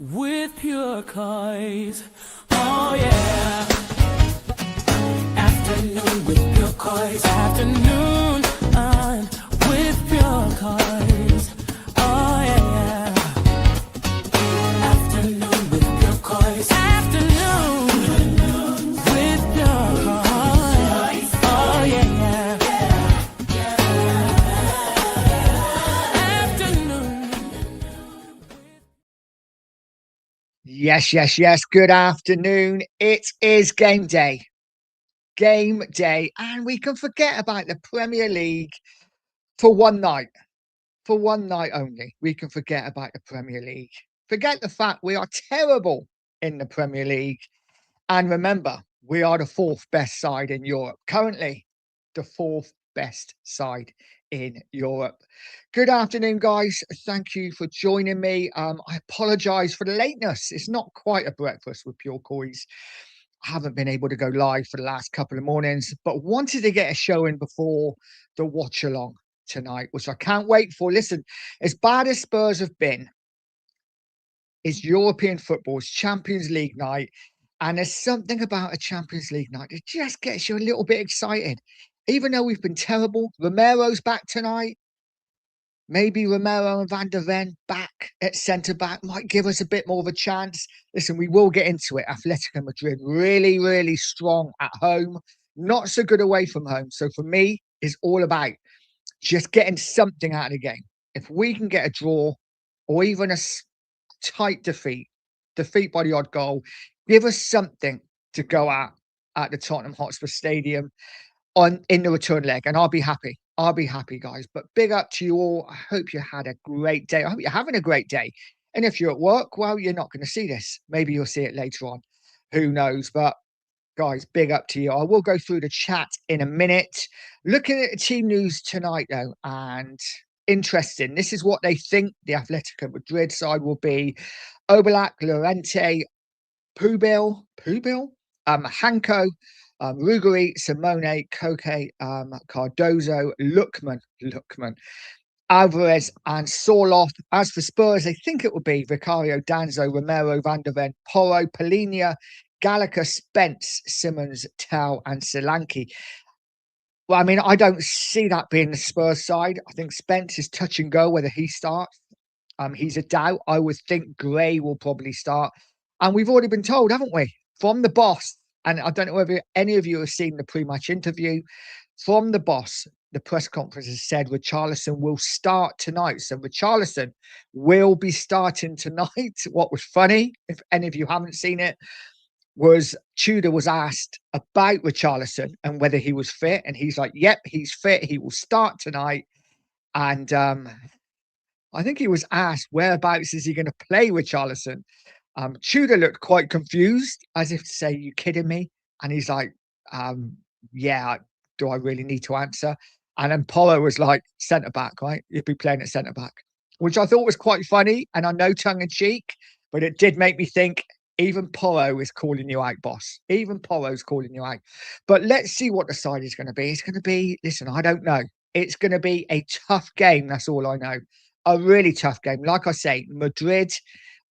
with pure Coys. Oh yeah. Afternoon with pure Coys. Afternoon with pure Coys. Oh yeah. Afternoon with pure Coys. Afternoon with pure Coys. Oh yeah. Afternoon. Yes. Good afternoon. It is game day. Game day. And we can forget about the Premier League for one night. For one night only. We can forget about the Premier League. Forget the fact we are terrible in the Premier League. And remember, we are the fourth best side in Europe. Currently, the fourth best side in Europe. Good afternoon, guys. Thank you for joining me. I apologise for the lateness. It's not quite a breakfast with Pure Coys. I haven't been able to go live for the last couple of mornings, but wanted to get a show in before the watch along tonight, which I can't wait for. Listen, as bad as Spurs have been, it's European football, it's Champions League night. And there's something about a Champions League night that just gets you a little bit excited. Even though we've been terrible, Romero's back tonight. Maybe Romero and Van der Ven back at centre-back might give us a bit more of a chance. Listen, we will get into it. Atletico Madrid, really strong at home. Not so good away from home. So for me, it's all about just getting something out of the game. If we can get a draw or even a tight defeat by the odd goal, give us something to go at the Tottenham Hotspur Stadium in the return leg, and I'll be happy. I'll be happy, guys. But big up to you all. I hope you had a great day. I hope you're having a great day. And if you're at work, well, you're not going to see this. Maybe you'll see it later on. Who knows? But guys, big up to you. I will go through the chat in a minute. Looking at the team news tonight, though, and interesting. This is what they think the Atletico Madrid side will be. Oblak, Llorente, Pubil, Hanko, Ruggeri, Simone, Koke, Cardozo, Lookman, Alvarez, and Sorloth. As for Spurs, they think it will be Vicario, Danzo, Romero, Van der Ven, Porro, Polinia, Gallagher, Spence, Simmons, Tau, and Solanke. Well, I mean, I don't see that being the Spurs side. I think Spence is touch and go whether he starts. He's a doubt. I would think Gray will probably start. And we've already been told, haven't we, from the boss, and I don't know whether any of you have seen the pre-match interview, from the boss, the press conference has said Richarlison will start tonight. So Richarlison will be starting tonight. What was funny, if any of you haven't seen it, was Tudor was asked about Richarlison and whether he was fit. And he's like, yep, he's fit. He will start tonight. And I think he was asked, whereabouts is he going to play Richarlison? Tudor looked quite confused, as if to say, you kidding me? And he's like, yeah, do I really need to answer? And then Porro was like, centre-back, right? You'd be playing at centre-back, which I thought was quite funny. And I know tongue-in-cheek, but it did make me think, even Porro is calling you out, boss. Even Porro's calling you out. But let's see what the side is going to be. It's going to be, listen, I don't know. It's going to be a tough game. That's all I know. A really tough game. Like I say, Madrid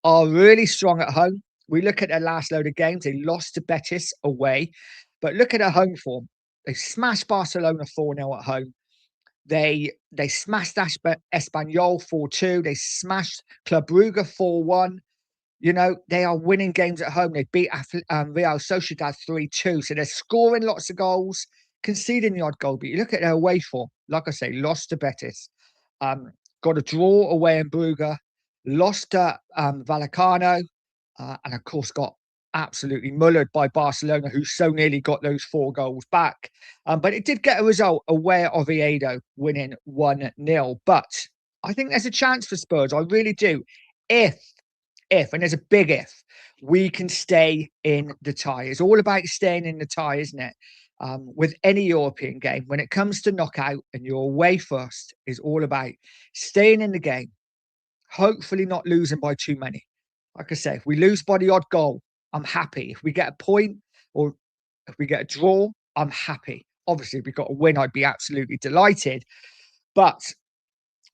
are really strong at home. We look at their last load of games. They lost to Betis away. But look at their home form. They smashed Barcelona 4-0 at home. They smashed Espanyol 4-2. They smashed Club Brugge 4-1. You know, they are winning games at home. They beat Real Sociedad 3-2. So they're scoring lots of goals, conceding the odd goal. But you look at their away form. Like I say, lost to Betis. Got a draw away in Brugge, lost to Vallecano, and of course got absolutely mullered by Barcelona, who so nearly got those 4 goals back. But it did get a result away at Oviedo, winning 1-0. But I think there's a chance for Spurs. I really do. If, and there's a big if, we can stay in the tie. It's all about staying in the tie, isn't it? With any European game, when it comes to knockout and you're away first, is all about staying in the game, hopefully not losing by too many. Like I say, if we lose by the odd goal, I'm happy. If we get a point or if we get a draw, I'm happy. Obviously, if we got a win, I'd be absolutely delighted. But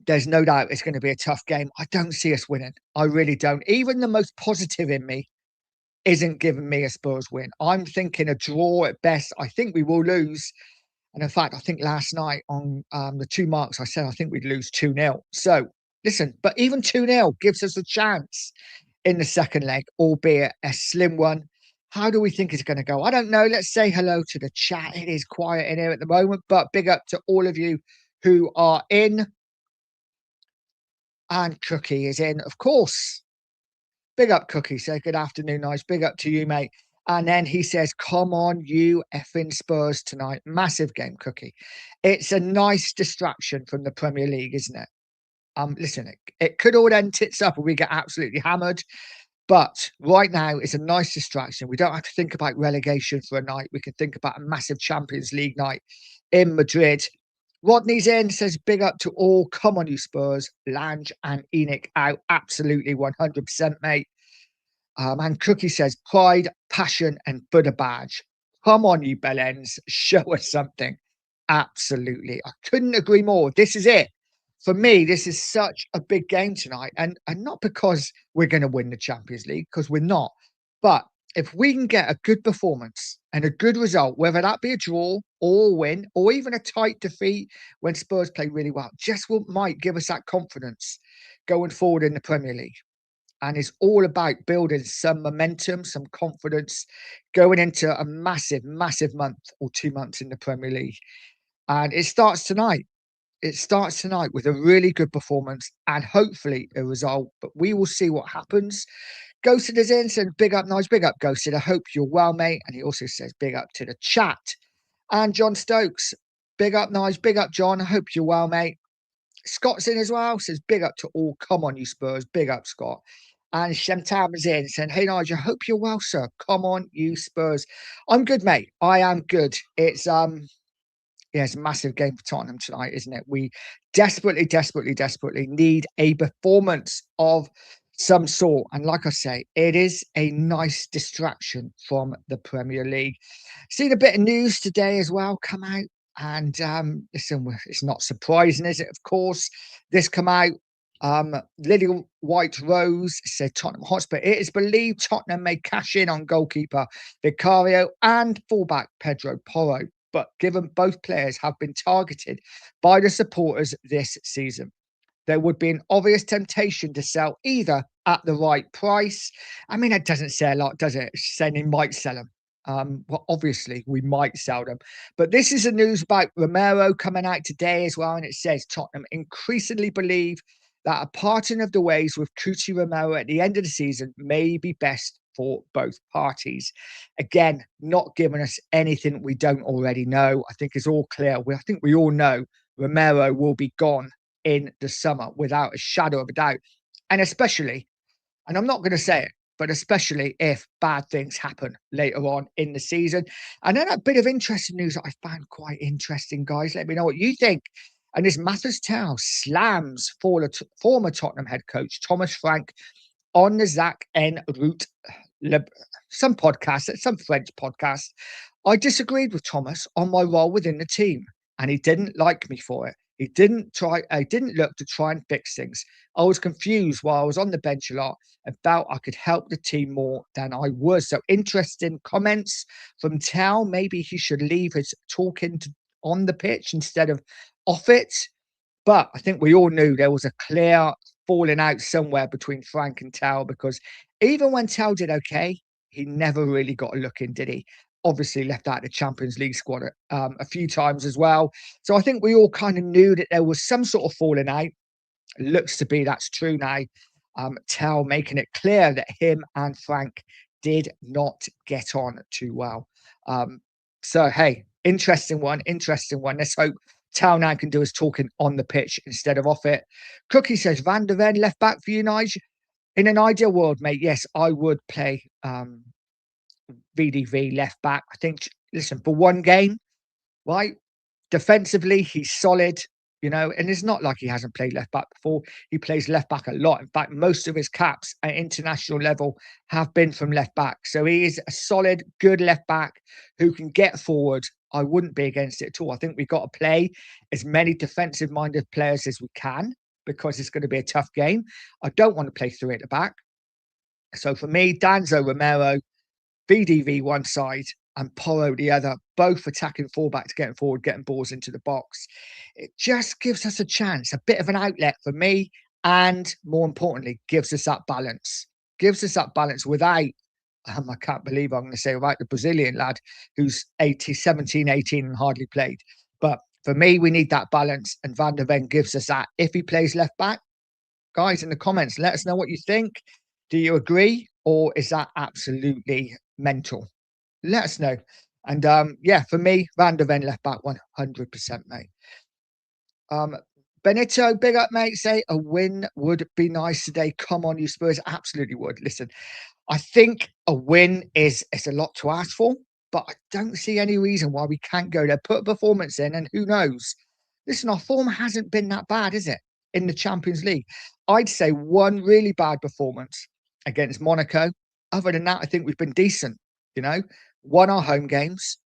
there's no doubt it's going to be a tough game. I don't see us winning. I really don't. Even the most positive in me isn't giving me a Spurs win. I'm thinking a draw at best. I think we will lose. And in fact, I think last night on the 2 marks, I said I think we'd lose 2-0. So listen, but even 2-0 gives us a chance in the second leg, albeit a slim one. How do we think it's going to go? I don't know. Let's say hello to the chat. It is quiet in here at the moment, but big up to all of you who are in. And Cookie is in, of course. Big up, Cookie. Say good afternoon, nice. Big up to you, mate. And then he says, come on, you effing Spurs tonight. Massive game, Cookie. It's a nice distraction from the Premier League, isn't it? Listen, it could all end tits up and we get absolutely hammered. But right now, it's a nice distraction. We don't have to think about relegation for a night. We can think about a massive Champions League night in Madrid. Rodney's in, says, big up to all. Come on, you Spurs. Lange and Enoch out. Absolutely 100%, mate. And Cookie says, pride, passion, and Buddha badge. Come on, you bellends. Show us something. Absolutely. I couldn't agree more. This is it. For me, this is such a big game tonight. And not because we're going to win the Champions League, because we're not. But if we can get a good performance and a good result, whether that be a draw or a win, or even a tight defeat when Spurs play really well, just what might give us that confidence going forward in the Premier League. And it's all about building some momentum, some confidence going into a massive, massive month or 2 months in the Premier League. And it starts tonight. It starts tonight with a really good performance and hopefully a result. But we will see what happens. Ghosted is in, said, big up, nice, big up, Ghosted. I hope you're well, mate. And he also says, big up to the chat. And John Stokes, big up, nice, big up, John. I hope you're well, mate. Scott's in as well, says, big up to all. Come on, you Spurs. Big up, Scott. And Shemtam is in, saying, hey, Nigel, hope you're well, sir. Come on, you Spurs. I'm good, mate. I am good. It's it's a massive game for Tottenham tonight, isn't it? We desperately, desperately, desperately need a performance of some sort. And like I say, it is a nice distraction from the Premier League. Seen a bit of news today as well come out. And listen, it's not surprising, is it? Of course, this come out. Lily White Rose said Tottenham Hotspur. It is believed Tottenham may cash in on goalkeeper Vicario and fullback Pedro Porro. But given both players have been targeted by the supporters this season, there would be an obvious temptation to sell either at the right price. I mean, it doesn't say a lot, does it? It's saying he might sell them. Well, obviously, we might sell them. But this is the news about Romero coming out today as well. And it says Tottenham increasingly believe that a parting of the ways with Cuti Romero at the end of the season may be best for both parties. Again, not giving us anything we don't already know. I think it's all clear. I think we all know Romero will be gone in the summer without a shadow of a doubt. And especially, and I'm not going to say it, but especially if bad things happen later on in the season. And then a bit of interesting news that I found quite interesting, guys. Let me know what you think. And this Mathers Town slams former Tottenham head coach Thomas Frank on the Zach N. Root, some podcast, some French podcast. I disagreed with Thomas on my role within the team, and he didn't like me for it. He didn't look to try and fix things. I was confused while I was on the bench a lot and felt I could help the team more than I was. So interesting comments from Tal. Maybe he should leave his talking on the pitch instead of off it. But I think we all knew there was a clear falling out somewhere between Frank and Tal, because even when Tal did okay, he never really got a look in, did he? Obviously left out the Champions League squad a few times as well. So I think we all kind of knew that there was some sort of falling out. It looks to be that's true now. Tal making it clear that him and Frank did not get on too well. So, hey, interesting one. Let's hope Tal now can do his talking on the pitch instead of off it. Cookie says, Van der Ven left back for you, Nigel. In an ideal world, mate, yes, I would play VDV left back. I think, listen, for one game, right? Defensively, he's solid, and it's not like he hasn't played left back before. He plays left back a lot. In fact, most of his caps at international level have been from left back. So he is a solid, good left back who can get forward. I wouldn't be against it at all. I think we've got to play as many defensive-minded players as we can. because it's going to be a tough game. I don't want to play three at the back. So for me, Danzo, Romero, VDV one side and Porro the other, both attacking fullbacks, getting forward, getting balls into the box. It just gives us a chance, a bit of an outlet for me, and more importantly, gives us that balance. Gives us that balance without, I can't believe I'm going to say, without the Brazilian lad who's 17, 18 and hardly played. But for me, we need that balance, and Van der Ven gives us that. If he plays left back, guys, in the comments, let us know what you think. Do you agree, or is that absolutely mental? Let us know. And yeah, for me, Van der Ven left back 100%, mate. Benito, big up, mate. Say a win would be nice today. Come on, you Spurs, absolutely would. Listen, I think a win is a lot to ask for, but I don't see any reason why we can't go there, put a performance in, and who knows? Listen, our form hasn't been that bad, is it? In the Champions League, I'd say one really bad performance against Monaco. Other than that, I think we've been decent. You know, won our home games.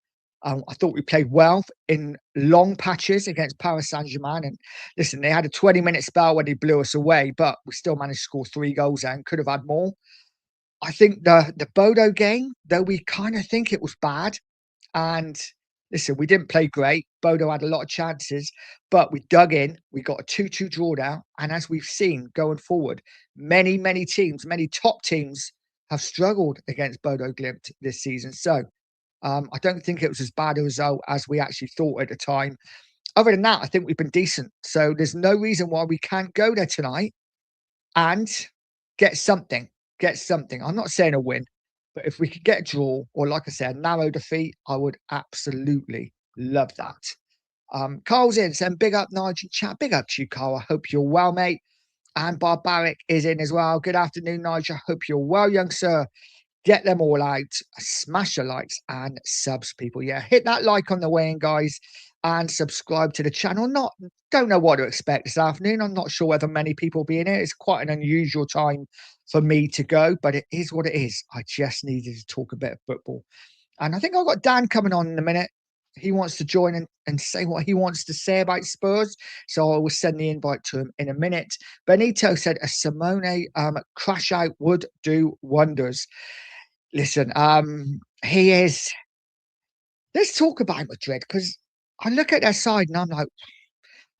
I thought we played well in long patches against Paris Saint-Germain. And listen, they had a 20-minute spell when they blew us away, but we still managed to score 3 goals and could have had more. I think the Bodo game, though we kind of think it was bad, and listen, we didn't play great. Bodo had a lot of chances, but we dug in. We got a 2-2 draw now. And as we've seen going forward, many teams, many top teams have struggled against Bodo Glimt this season. So I don't think it was as bad a result as we actually thought at the time. Other than that, I think we've been decent. So there's no reason why we can't go there tonight and get something. Get something. I'm not saying a win, but if we could get a draw or, like I said, a narrow defeat, I would absolutely love that. Carl's in saying, big up, Nigel chat. Big up to you, Carl. I hope you're well, mate. And Barbaric is in as well. Good afternoon, Nigel. Hope you're well, young sir. Get them all out. Smash the likes and subs, people. Yeah, hit that like on the way in, guys, and subscribe to the channel. Don't know what to expect this afternoon. I'm not sure whether many people will be in it. It's quite an unusual time for me to go, but it is what it is. I just needed to talk a bit of football. And I think I've got Dan coming on in a minute. He wants to join and say what he wants to say about Spurs. So I will send the invite to him in a minute. Benito said a Simone crash out would do wonders. Listen, he is. Let's talk about Madrid, because I look at their side and I'm like,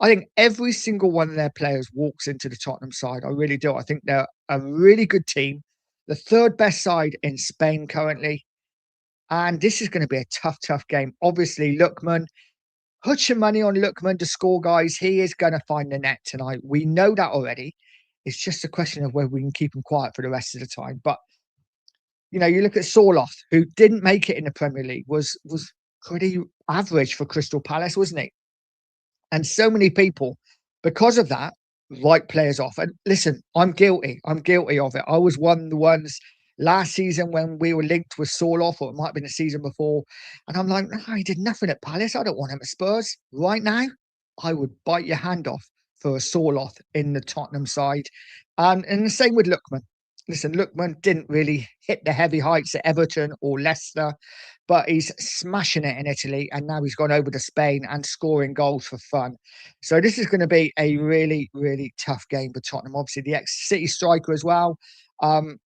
I think every single one of their players walks into the Tottenham side. I really do. I think they're a really good team, the third best side in Spain currently. And this is going to be a tough game. Obviously, Lookman, put your money on Lookman to score, guys. He is going to find the net tonight. We know that already. It's just a question of whether we can keep him quiet for the rest of the time. But you know, you look at Sorloth, who didn't make it in the Premier League, was pretty average for Crystal Palace, wasn't he? And so many people, because of that, write players off. And listen, I'm guilty. I'm guilty of it. I was one of the ones last season when we were linked with Sorloth, or it might have been the season before. And I'm like, no, he did nothing at Palace. I don't want him at Spurs. Right now, I would bite your hand off for a Sorloth in the Tottenham side. And the same with Lookman. Listen, Lookman didn't really hit the heavy heights at Everton or Leicester, but he's smashing it in Italy, and now he's gone over to Spain and scoring goals for fun. So this is going to be a really tough game for Tottenham. Obviously, the ex-City striker as well. And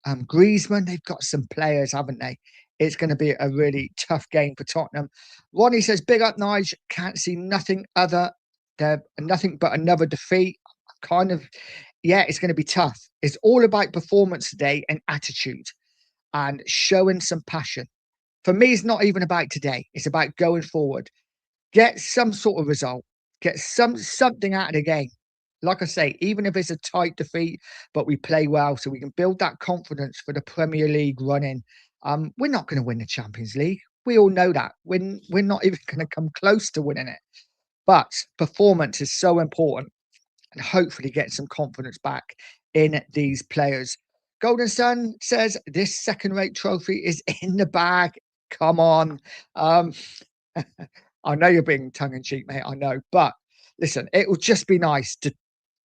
Griezmann, they've got some players, haven't they? It's going to be a really tough game for Tottenham. Ronnie says, big up, Nige. Can't see nothing but another defeat. Yeah, it's going to be tough. It's all about performance today and attitude and showing some passion. For me, it's not even about today. It's about going forward. Get some sort of result. Get something out of the game. Like I say, even if it's a tight defeat, but we play well, so we can build that confidence for the Premier League run-in. We're not going to win the Champions League. We all know that. We're not even going to come close to winning it. But performance is so important, and hopefully get some confidence back in these players. Golden Sun says this second-rate trophy is in the bag. Come on. I know you're being tongue-in-cheek, mate. I know. But listen, it would just be nice to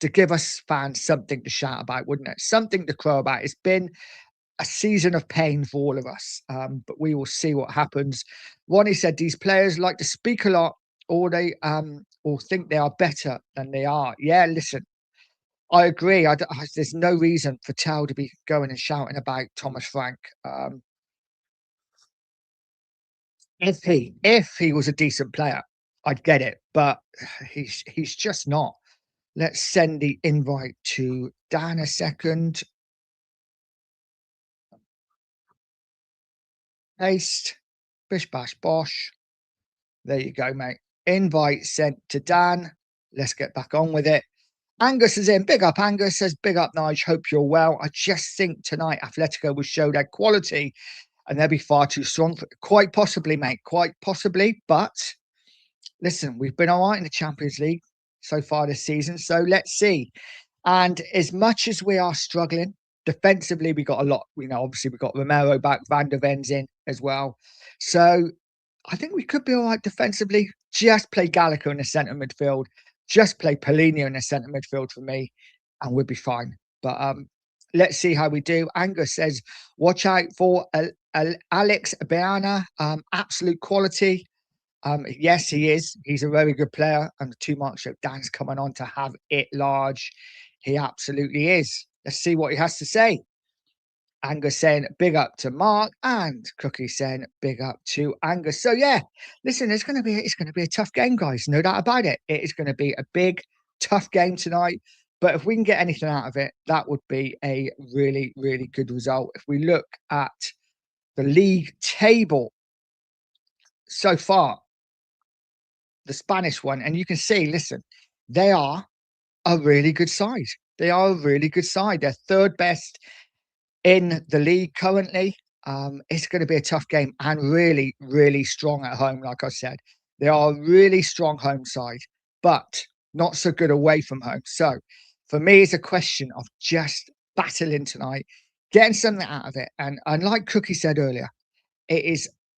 give us fans something to shout about, wouldn't it? Something to crow about. It's been a season of pain for all of us, but we will see what happens. Ronnie said these players like to speak a lot or or think they are better than they are. Yeah, listen, I agree. There's no reason for Tell to be going and shouting about Thomas Frank. If he was a decent player, I'd get it, but he's just not. Let's send the invite to Dan a second. Paste. Bish bash bosh. There you go, mate. Invite sent to Dan. Let's get back on with it. Angus is in. Big up, Angus says, big up, Nige. Hope you're well. I just think tonight Atletico will show their quality and they'll be far too strong. Quite possibly, mate. Quite possibly. But listen, we've been all right in the Champions League so far this season. So let's see. And as much as we are struggling defensively, we got a lot. Obviously, we got Romero back, Van der Ven's in as well. So I think we could be all right defensively. Just play Gallagher in the centre midfield. Just play Paulinho in the centre midfield for me, and we'll be fine. But let's see how we do. Angus says, watch out for Alex Beana. Absolute quality. Yes, he is. He's a very good player. And the 2 mark show, Dan's coming on to have it large. He absolutely is. Let's see what he has to say. Angus saying big up to Mark, and Cookie saying big up to Angus. So yeah, listen, it's gonna be a tough game, guys. No doubt about it. It is gonna be a big, tough game tonight. But if we can get anything out of it, that would be a really, really good result. If we look at the league table so far, the Spanish one, and you can see, listen, they are a really good side. They are a really good side. They're third best in the league currently. It's going to be a tough game and really, really strong at home. Like I said, they are a really strong home side, but not so good away from home. So for me, it's a question of just battling tonight, getting something out of it. And like Cookie said earlier, it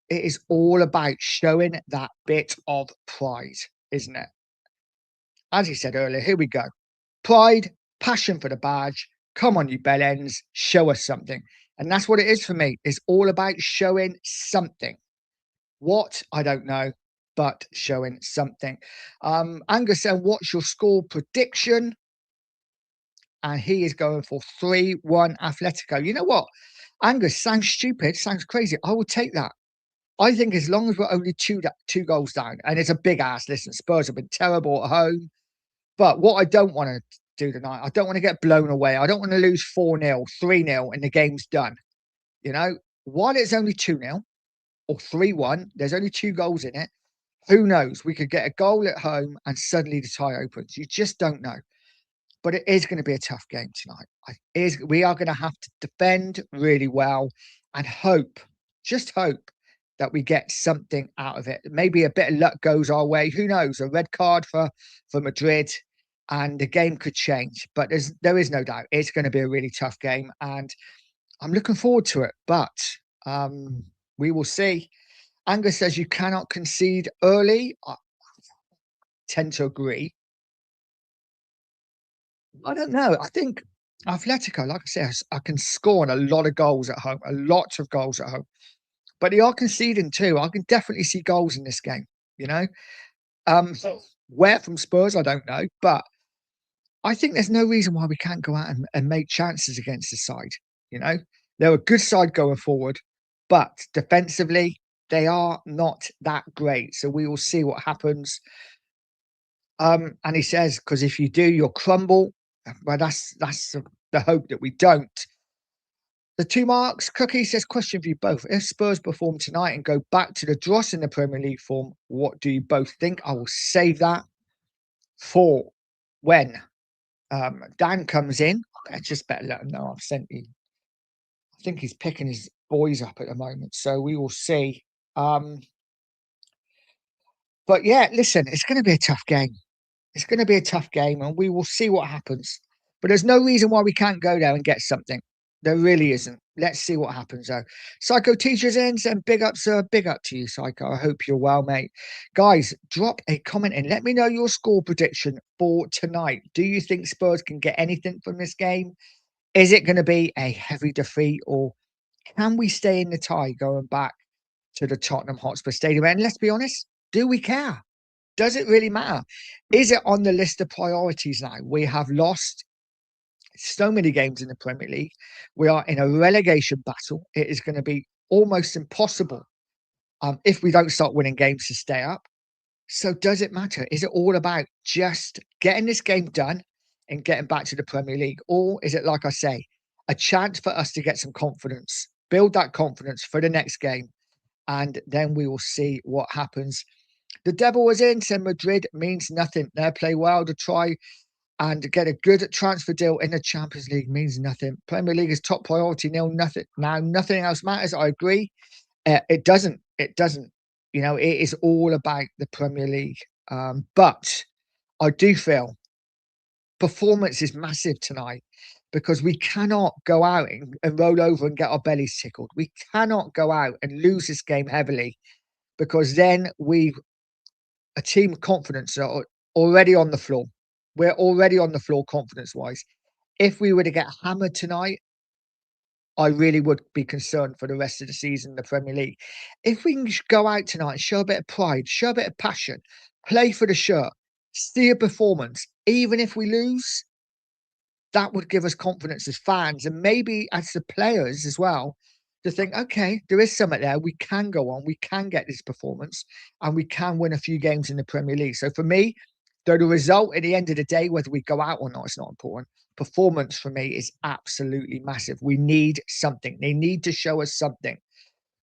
is all about showing that bit of pride, isn't it? As he said earlier, here we go. Pride, passion for the badge. Come on, you bellends, show us something. And that's what it is for me. It's all about showing something. What? I don't know, but showing something. Angus said, what's your score prediction? And he is going for 3-1 Atletico. You know what? Angus, sounds stupid, sounds crazy. I will take that. I think as long as we're only two goals down, and it's a big ass. Listen, Spurs have been terrible at home. But what I don't want to do tonight, I don't want to get blown away. I don't want to lose 4-0, 3-0, and the game's done. While it's only 2-0 or 3-1, there's only 2 goals in it. Who knows? We could get a goal at home and suddenly the tie opens. You just don't know. But it is going to be a tough game tonight. We are going to have to defend really well and hope, just hope, that we get something out of it. Maybe a bit of luck goes our way. Who knows? A red card for Madrid and the game could change. But there is no doubt it's going to be a really tough game. And I'm looking forward to it. But we will see. Angus says you cannot concede early. I tend to agree. I don't know. I think Atletico, like I said, I can score on a lot of goals at home, a lot of goals at home. But they are conceding too. I can definitely see goals in this game, you know. Where from Spurs, I don't know. But I think there's no reason why we can't go out and make chances against the side. You know, they're a good side going forward, but defensively, they are not that great. So we will see what happens. And he says, because if you do, you'll crumble. Well, that's the hope that we don't. The 2 marks, Cookie says, question for you both. If Spurs perform tonight and go back to the dross in the Premier League form, what do you both think? I will save that for when Dan comes in. I just better let him know I've sent you. I think he's picking his boys up at the moment, so we will see. But yeah, listen, it's going to be a tough game. It's going to be a tough game, and we will see what happens. But there's no reason why we can't go there and get something. There really isn't. Let's see what happens, though. Psycho Teachers in, and big up, sir. Big up to you, Psycho. I hope you're well, mate. Guys, drop a comment in. Let me know your score prediction for tonight. Do you think Spurs can get anything from this game? Is it going to be a heavy defeat, or can we stay in the tie going back to the Tottenham Hotspur Stadium? And let's be honest, do we care? Does it really matter? Is it on the list of priorities now? We have lost so many games in the Premier League. We are in a relegation battle. It is going to be almost impossible if we don't start winning games to stay up. So does it matter? Is it all about just getting this game done and getting back to the Premier League? Or is it, like I say, a chance for us to get some confidence, build that confidence for the next game, and then we will see what happens. The devil was in, said Madrid means nothing. They play well to try and get a good transfer deal in the Champions League means nothing. Premier League is top priority, nothing. Now, nothing else matters. I agree. It doesn't. It doesn't. You know, it is all about the Premier League. But I do feel performance is massive tonight because we cannot go out and roll over and get our bellies tickled. We cannot go out and lose this game heavily because then a team confidence are already on the floor. We're already on the floor confidence-wise. If we were to get hammered tonight, I really would be concerned for the rest of the season in the Premier League. If we can go out tonight and show a bit of pride, show a bit of passion, play for the shirt, see a performance, even if we lose, that would give us confidence as fans and maybe as the players as well to think, okay, there is something there. We can go on, we can get this performance, and we can win a few games in the Premier League. So for me, though the result at the end of the day, whether we go out or not, it's not important. Performance for me is absolutely massive. We need something. They need to show us something.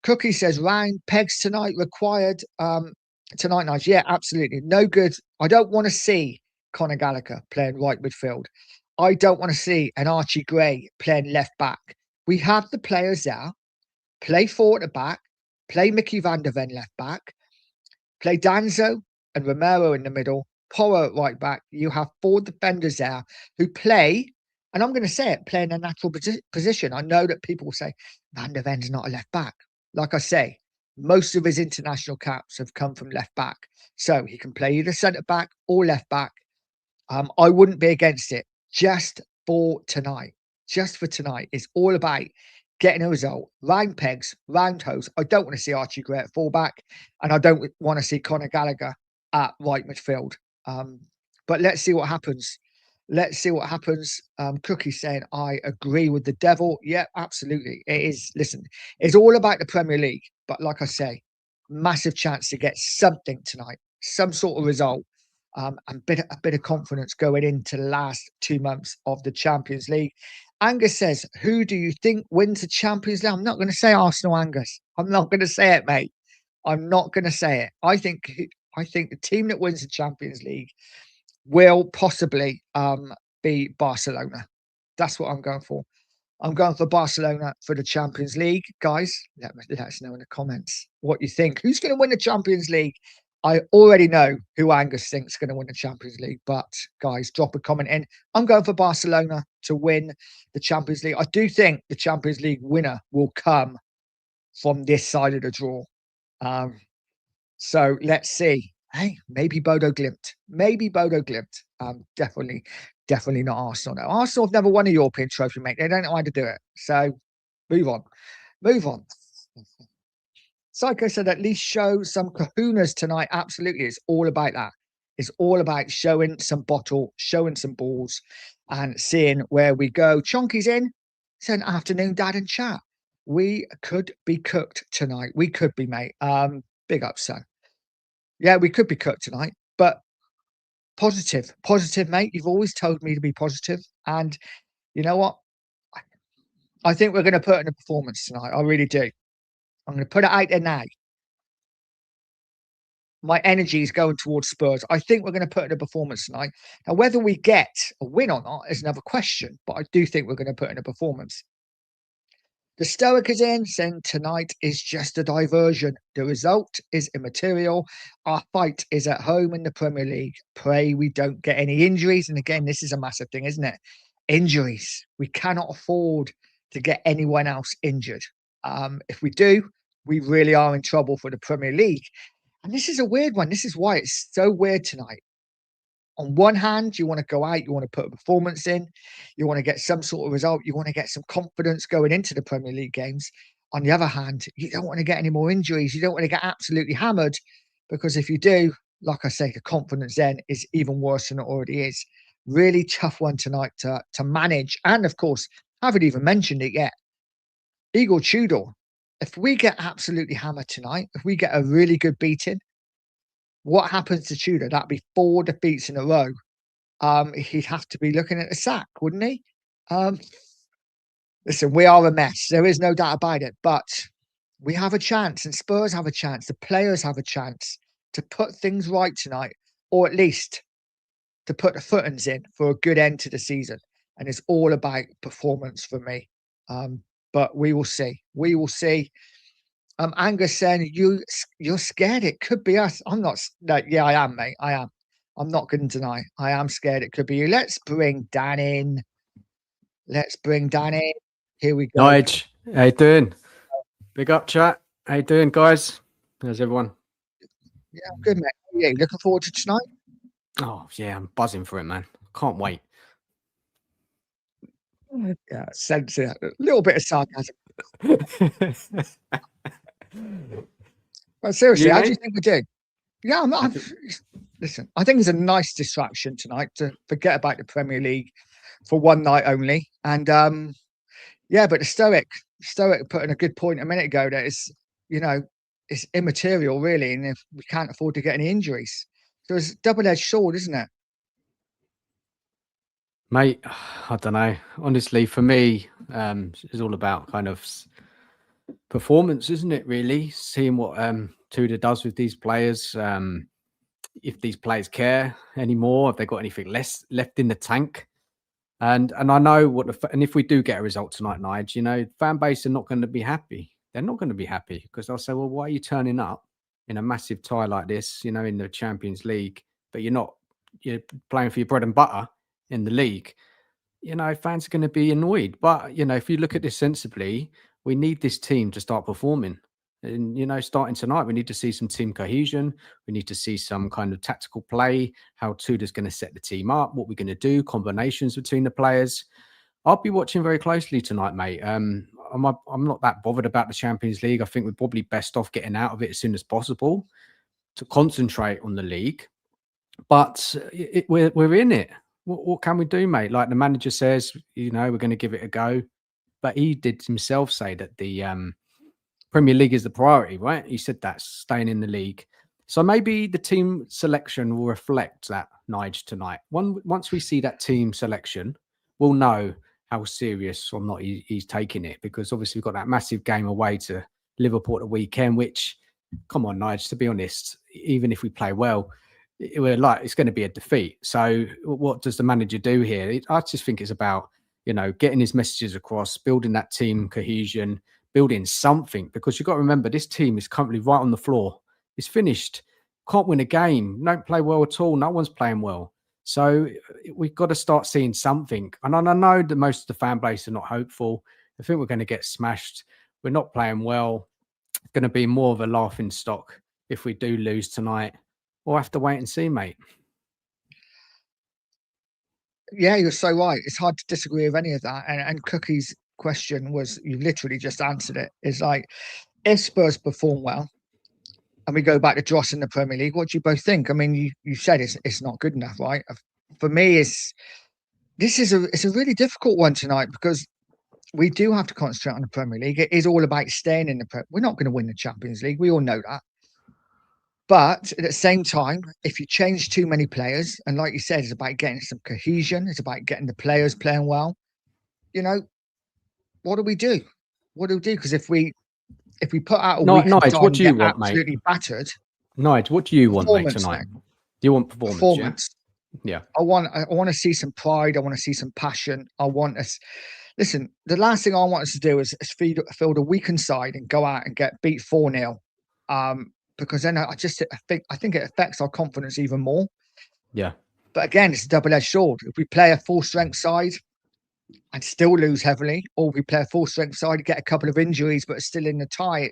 Cookie says round pegs tonight required. Tonight night, yeah, absolutely. No good. I don't want to see Conor Gallagher playing right midfield. I don't want to see an Archie Gray playing left back. We have the players there. Play forward at back. Play Mickey van der Ven left back. Play Danzo and Romero in the middle. Porro at right back. You have 4 defenders there who play, and I'm going to say it, play in a natural position. I know that people will say Van der Ven's not a left back. Like I say, most of his international caps have come from left back. So he can play either centre back or left back. I wouldn't be against it just for tonight. Just for tonight. It's all about getting a result. Round pegs, round toes. I don't want to see Archie Gray at fullback, and I don't want to see Conor Gallagher at right midfield. But let's see what happens. Let's see what happens. Cookie saying, I agree with the devil. Yeah, absolutely. It is. Listen, it's all about the Premier League. But like I say, massive chance to get something tonight, some sort of result, and a bit of confidence going into the last 2 months of the Champions League. Angus says, who do you think wins the Champions League? I'm not going to say Arsenal, Angus. I'm not going to say it, mate. I'm not going to say it. I think the team that wins the Champions League will possibly be Barcelona. That's what I'm going for. I'm going for Barcelona for the Champions League. Guys, let us know in the comments what you think. Who's going to win the Champions League? I already know who Angus thinks is going to win the Champions League. But, guys, drop a comment in. I'm going for Barcelona to win the Champions League. I do think the Champions League winner will come from this side of the draw. So let's see. Hey, maybe Bodo Glimt. Maybe Bodo Glimt. Definitely not Arsenal. No, Arsenal have never won a European trophy, mate. They don't know how to do it. So move on. Move on. Psycho said at least show some kahunas tonight. Absolutely. It's all about that. It's all about showing some bottle, showing some balls, and seeing where we go. Chonky's in. Said afternoon, dad and chat. We could be cooked tonight. We could be, mate. Big up, son. Yeah, we could be cooked tonight, but positive, mate. You've always told me to be positive, and you know what? I think we're going to put in a performance tonight. I really do. I'm going to put it out there now. My energy is going towards Spurs. I think we're going to put in a performance tonight. Now, whether we get a win or not is another question, but I do think we're going to put in a performance. The Stoic is in, saying tonight is just a diversion. The result is immaterial. Our fight is at home in the Premier League. Pray we don't get any injuries. And again, this is a massive thing, isn't it? Injuries. We cannot afford to get anyone else injured. If we do, we really are in trouble for the Premier League. And this is a weird one. This is why it's so weird tonight. On one hand, you want to go out, you want to put a performance in, you want to get some sort of result, you want to get some confidence going into the Premier League games. On the other hand, you don't want to get any more injuries. You don't want to get absolutely hammered, because if you do, like I say, the confidence then is even worse than it already is. Really tough one tonight to manage. And of course, I haven't even mentioned it yet. Igor Tudor, if we get absolutely hammered tonight, if we get a really good beating, what happens to Tudor? That'd be 4 defeats in a row. He'd have to be looking at a sack, wouldn't he? Um, Listen, we are a mess. There is no doubt about it. But we have a chance, and Spurs have a chance. The players have a chance to put things right tonight, or at least to put the footings in for a good end to the season. And it's all about performance for me. But we will see. We will see. Angus saying you're scared it could be us. I'm not. No, yeah, I am, mate. I am. I'm not going to deny. I am scared it could be you. Let's bring Dan in. Let's bring Dan in. Here we go. Nige, how you doing? Big up, chat. How you doing, guys? How's everyone? Yeah, I'm good, mate. How are you? Looking forward to tonight? Oh, yeah, I'm buzzing for it, man. Can't wait. Yeah, sense it. A little bit of sarcasm. But seriously, how do you think we do? Yeah, listen, I think it's a nice distraction tonight to forget about the Premier League for one night only. And yeah, but the Stoic put in a good point a minute ago that it's immaterial really, and if we can't afford to get any injuries. So it's a double-edged sword, isn't it? Mate, I don't know. Honestly, for me, it's all about kind of performance, isn't it, really? Seeing what Tudor does with these players. If these players care anymore, if they've got anything less left in the tank. And I know and if we do get a result tonight, Nige, fan base are not going to be happy. They're not going to be happy because they'll say, well, why are you turning up in a massive tie like this, in the Champions League, but you're playing for your bread and butter in the league? Fans are going to be annoyed. But, if you look at this sensibly, we need this team to start performing. And, starting tonight, we need to see some team cohesion. We need to see some kind of tactical play, how Tudor's going to set the team up, what we're going to do, combinations between the players. I'll be watching very closely tonight, mate. I'm not that bothered about the Champions League. I think we're probably best off getting out of it as soon as possible to concentrate on the league. But we're in it. What can we do, mate? Like the manager says, we're going to give it a go. But he did himself say that the Premier League is the priority, right? He said that, staying in the league. So maybe the team selection will reflect that, Nige, tonight. Once we see that team selection, we'll know how serious or not he's taking it, because obviously we've got that massive game away to Liverpool at the weekend, which, come on, Nige, to be honest, even if we play well, it's going to be a defeat. So what does the manager do here? I just think it's about, getting his messages across, building that team cohesion, building something, because you've got to remember this team is currently right on the floor. It's finished. Can't win a game. Don't play well at all. No one's playing well. So we've got to start seeing something. And I know that most of the fan base are not hopeful. I think we're going to get smashed. We're not playing well. It's going to be more of a laughing stock if we do lose tonight. We'll have to wait and see, mate. Yeah, you're so right. It's hard to disagree with any of that. And Cookie's question was, you literally just answered it. It's like, if Spurs perform well and we go back to Dross in the Premier League, what do you both think? I mean, you said it's not good enough, right? For me, it's a really difficult one tonight, because we do have to concentrate on the Premier League. It is all about staying in the Premier. We're not going to win the Champions League. We all know that. But at the same time, if you change too many players, and like you said, it's about getting some cohesion, it's about getting the players playing well. What do we do? What do we do? Because if we put out a week Nige, what do you want, absolutely mate? Battered. Nige, what do you want, mate, tonight? Do you want performance? Yeah. I want to see some pride. I want to see some passion. I want us. Listen, the last thing I want us to do is field a weakened side and go out and get beat 4-0. Because then I think it affects our confidence even more. Yeah. But again, it's a double-edged sword. If we play a full-strength side and still lose heavily, or we play a full-strength side, get a couple of injuries, but still in the tie,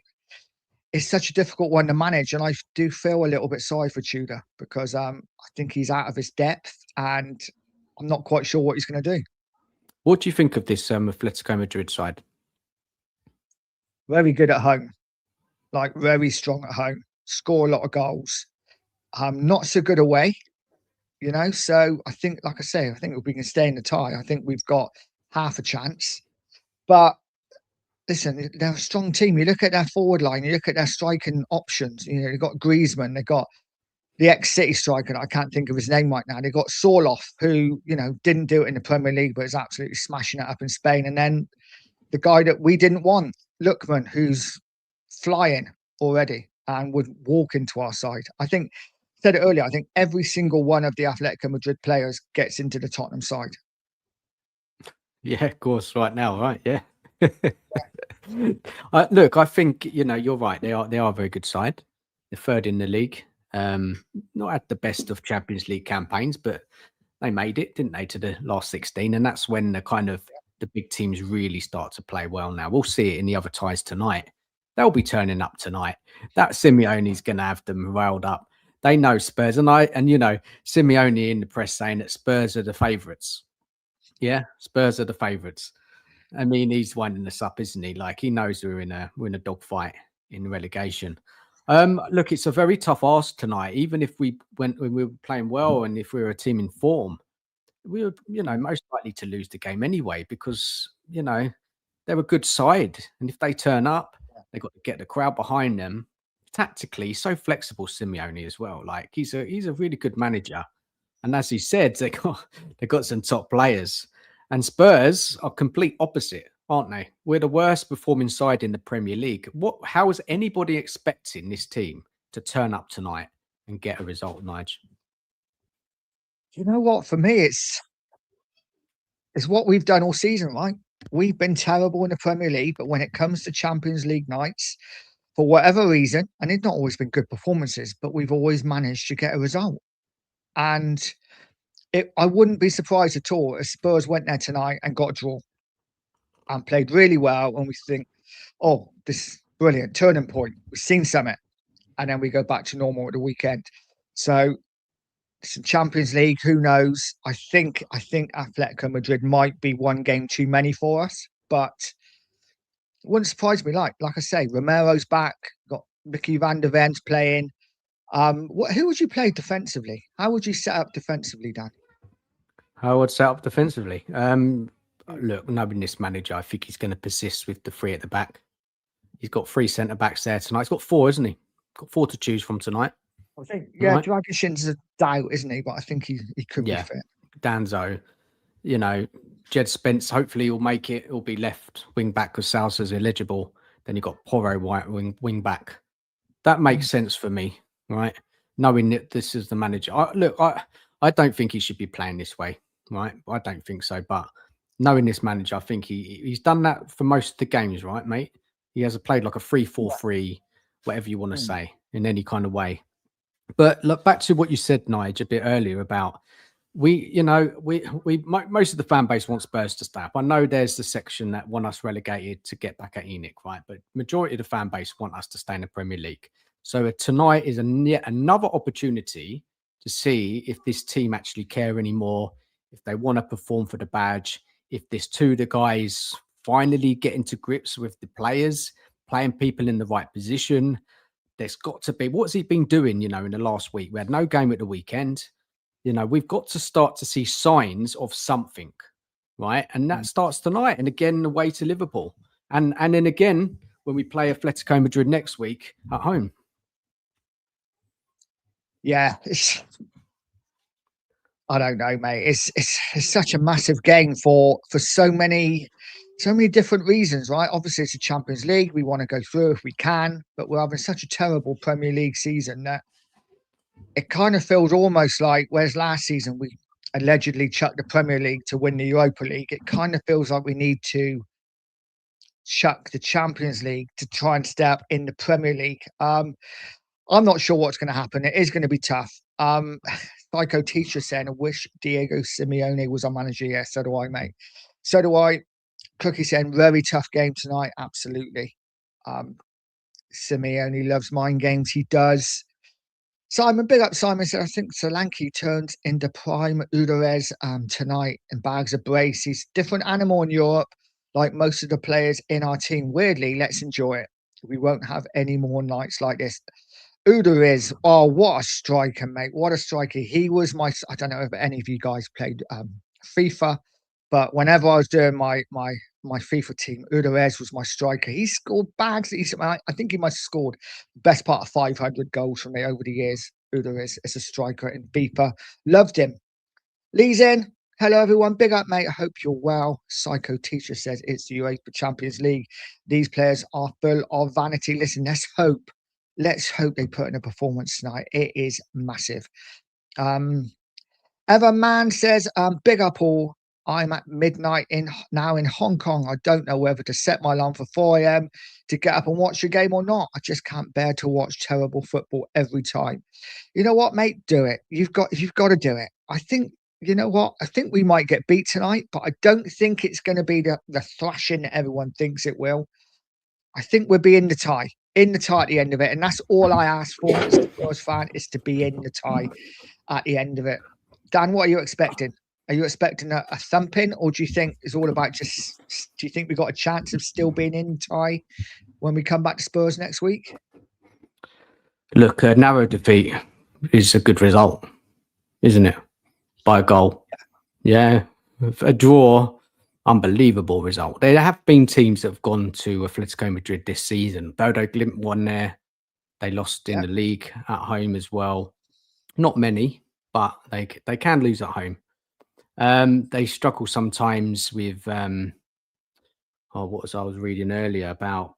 it's such a difficult one to manage. And I do feel a little bit sorry for Tudor, because I think he's out of his depth, and I'm not quite sure what he's going to do. What do you think of this Atletico Madrid side? Very good at home, like very strong at home, score a lot of goals. Not so good away, you know. So I think, like I say, I think if we can stay in the tie, I think we've got half a chance. But listen, they're a strong team. You look at their forward line, you look at their striking options. You know, they've got Griezmann, they've got the ex-City striker. I can't think of his name right now. They've got Sorloth, who, you know, didn't do it in the Premier League, but is absolutely smashing it up in Spain. And then the guy that we didn't want, Lookman, who's flying already and would walk into our side. I think, said it earlier, I think every single one of the Atletico Madrid players gets into the Tottenham side. Yeah, of course, right now, right? Yeah. Look, I think, you know, you're right. They are a very good side. They're third in the league. Not at the best of Champions League campaigns, but they made it, didn't they, to the last 16? And that's when the big teams really start to play well now. We'll see it in the other ties tonight. They'll be turning up tonight. That Simeone's going to have them riled up. They know Spurs. And you know, Simeone in the press saying that Spurs are the favourites. Yeah, Spurs are the favourites. I mean, he's winding us up, isn't he? Like, he knows we're in a dogfight in relegation. Look, it's a very tough ask tonight. Even if we were playing well and if we were a team in form, we were, you know, most likely to lose the game anyway, because, you know, they're a good side. And if they turn up, they've got to get the crowd behind them. Tactically, he's so flexible, Simeone, as well. Like, he's a really good manager. And as he said, they got some top players. And Spurs are complete opposite, aren't they? We're the worst performing side in the Premier League. How is anybody expecting this team to turn up tonight and get a result, Nigel? You know what? For me, it's what we've done all season, right? We've been terrible in the Premier League, but when it comes to Champions League nights, for whatever reason, and it's not always been good performances, but we've always managed to get a result. And I wouldn't be surprised at all if Spurs went there tonight and got a draw and played really well. And we think, oh, this is brilliant, turning point. We've seen something. And then we go back to normal at the weekend. So some Champions League, who knows? I think Atletico Madrid might be one game too many for us, but it wouldn't surprise me. Like I say, Romero's back, got Ricky van der Ven's playing. Who would you play defensively? How would you set up defensively, Dan? How would set up defensively? Look, knowing this manager, I think he's going to persist with the three at the back. He's got 3 centre backs there tonight. He's got 4, isn't he? Got 4 to choose from tonight. I think, yeah, right. Dragoshin's a doubt, isn't he? But I think he could be fit. Danzo, you know, Jed Spence, hopefully he'll make it. He'll be left wing back because Salsa's eligible. Then you've got Porro White wing back. That makes sense for me, right? Knowing that this is the manager. I don't think he should be playing this way, right? I don't think so. But knowing this manager, I think he's done that for most of the games, right, mate? He has played like a 3-4-3, whatever you want to say, in any kind of way. But look, back to what you said, Nigel, a bit earlier about most of the fan base wants Spurs to stay up. I know there's the section that want us relegated to get back at Enoch, right? But majority of the fan base want us to stay in the Premier League. So tonight is yet another opportunity to see if this team actually care anymore, if they want to perform for the badge, if this the guys finally getting to grips with the players, playing people in the right position. There's got to be, what's he been doing, you know, in the last week? We had no game at the weekend. You know, we've got to start to see signs of something, right? And that starts tonight. And again, away to Liverpool. And then again, when we play Atletico Madrid next week at home. Yeah, I don't know, mate. It's such a massive game for so many different reasons, right? Obviously, it's a Champions League. We want to go through if we can, but we're having such a terrible Premier League season that it kind of feels almost like, whereas last season we allegedly chucked the Premier League to win the Europa League, it kind of feels like we need to chuck the Champions League to try and stay up in the Premier League. I'm not sure what's going to happen. It is going to be tough. Psycho teacher saying, I wish Diego Simeone was our manager. Yeah, so do I, mate. So do I. Cookie saying, very tough game tonight. Absolutely. Simeone loves mind games. He does. Simon, big up Simon, said, I think Solanke turns into prime Udinese tonight and bags a brace. He's a different animal in Europe, like most of the players in our team. Weirdly, let's enjoy it. We won't have any more nights like this. Uda is, oh, what a striker, mate. What a striker. He was I don't know if any of you guys played FIFA, but whenever I was doing my FIFA team, Uda was my striker. He scored bags. I think he must have scored the best part of 500 goals for me over the years. Uda is a striker in FIFA. Loved him. Lee's in. Hello, everyone. Big up, mate. I hope you're well. Psycho Teacher says it's the UEFA Champions League. These players are full of vanity. Listen, let's hope they put in a performance tonight. It is massive. Everman says, big up all. I'm at midnight now in Hong Kong. I don't know whether to set my alarm for 4 a.m. to get up and watch the game or not. I just can't bear to watch terrible football every time. You know what, mate? Do it. You've got to do it. I think, you know what? I think we might get beat tonight, but I don't think it's going to be the thrashing that everyone thinks it will. I think we'll be in the tie at the end of it. And that's all I ask for as a Spurs fan, is to be in the tie at the end of it. Dan, what are you expecting? Are you expecting a thumping, or do you think it's all about do you think we got a chance of still being in tie when we come back to Spurs next week? Look, a narrow defeat is a good result, isn't it? By a goal. Yeah. A draw, unbelievable result. There have been teams that have gone to Atletico Madrid this season. Bodo Glimt won there. They lost in the league at home as well. Not many, but they can lose at home. They struggle sometimes with what was I was reading earlier about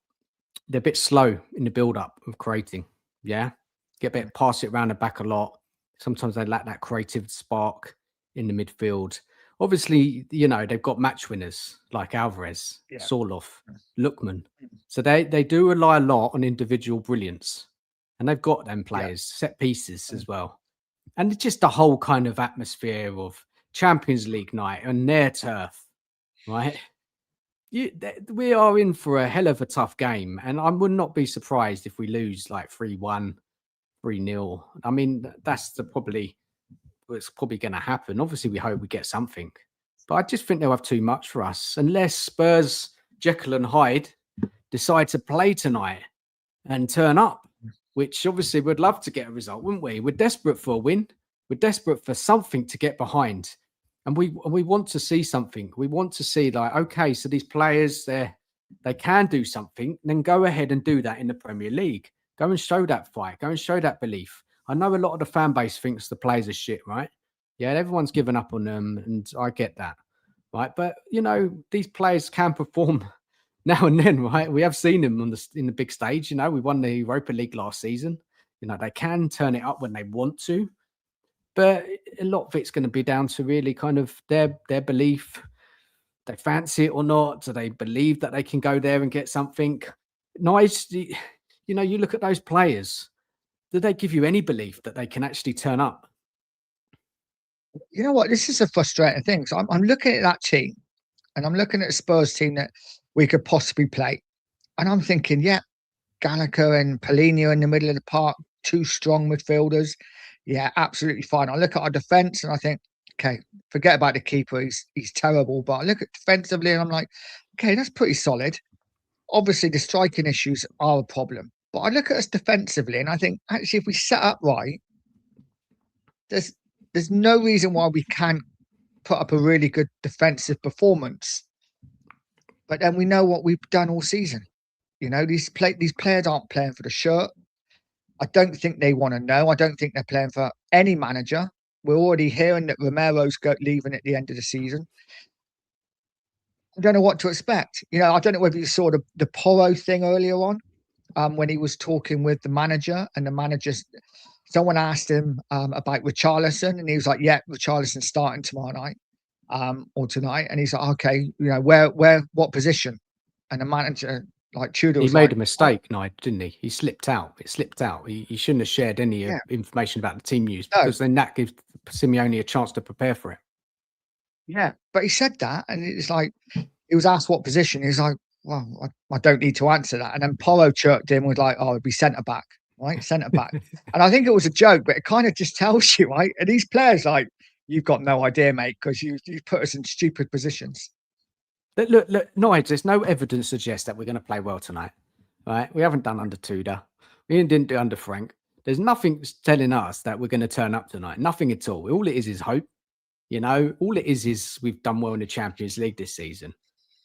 they're a bit slow in the build-up of creating. Yeah. Get a bit pass it around the back a lot. Sometimes they lack that creative spark in the midfield. Obviously, you know, they've got match winners like Alvarez, Sorloth, Lookman. So they do rely a lot on individual brilliance. And they've got them players, set pieces as well. And it's just the whole kind of atmosphere of Champions League night on their turf, right? We are in for a hell of a tough game. And I would not be surprised if we lose like 3-1, 3-0. I mean, that's what's probably going to happen. Obviously, we hope we get something. But I just think they'll have too much for us. Unless Spurs, Jekyll and Hyde decide to play tonight and turn up, which obviously we'd love to get a result, wouldn't we? We're desperate for a win. We're desperate for something to get behind. And we want to see something. We want to see like, okay, so these players, they can do something. Then go ahead and do that in the Premier League. Go and show that fight. Go and show that belief. I know a lot of the fan base thinks the players are shit, right? Yeah, everyone's given up on them, and I get that, right? But, you know, these players can perform now and then, right? We have seen them in the big stage. You know, we won the Europa League last season. You know, they can turn it up when they want to. But a lot of it's going to be down to really kind of their belief. They fancy it or not? Do they believe that they can go there and get something? Nice. You know, you look at those players. Do they give you any belief that they can actually turn up? You know what? This is a frustrating thing. So I'm looking at that team, and I'm looking at a Spurs team that we could possibly play. And I'm thinking, yeah, Gallagher and Paulinho in the middle of the park, two strong midfielders. Yeah, absolutely fine. I look at our defence and I think, okay, forget about the keeper. He's terrible. But I look at defensively and I'm like, okay, that's pretty solid. Obviously, the striking issues are a problem. But I look at us defensively and I think, actually, if we set up right, there's no reason why we can't put up a really good defensive performance. But then we know what we've done all season. You know, these players aren't playing for the shirt. I don't think they want to know. I don't think they're playing for any manager. We're already hearing that Romero's leaving at the end of the season. I don't know what to expect. You know, I don't know whether you saw the Porro thing earlier on when he was talking with the manager, and the manager, someone asked him about Richarlison, and he was like, yeah, Richarlison's starting tomorrow night or tonight. And he's like, okay, you know, what position? And the manager, like Tudor, he made a mistake, didn't he? He slipped out. It slipped out. He shouldn't have shared any information about the team news, because then that gives Simeone a chance to prepare for it. Yeah, but he said that, and it's like he was asked what position. He's like, well, I don't need to answer that. And then Porro chirped in with like, oh, it'd be centre back, right? Centre back. And I think it was a joke, but it kind of just tells you, right? And these players, like, you've got no idea, mate, because you put us in stupid positions. Look, there's no evidence to suggest that we're going to play well tonight, right? We haven't done under Tudor. We didn't do under Frank. There's nothing telling us that we're going to turn up tonight. Nothing at all. All it is hope. You know, all it is we've done well in the Champions League this season.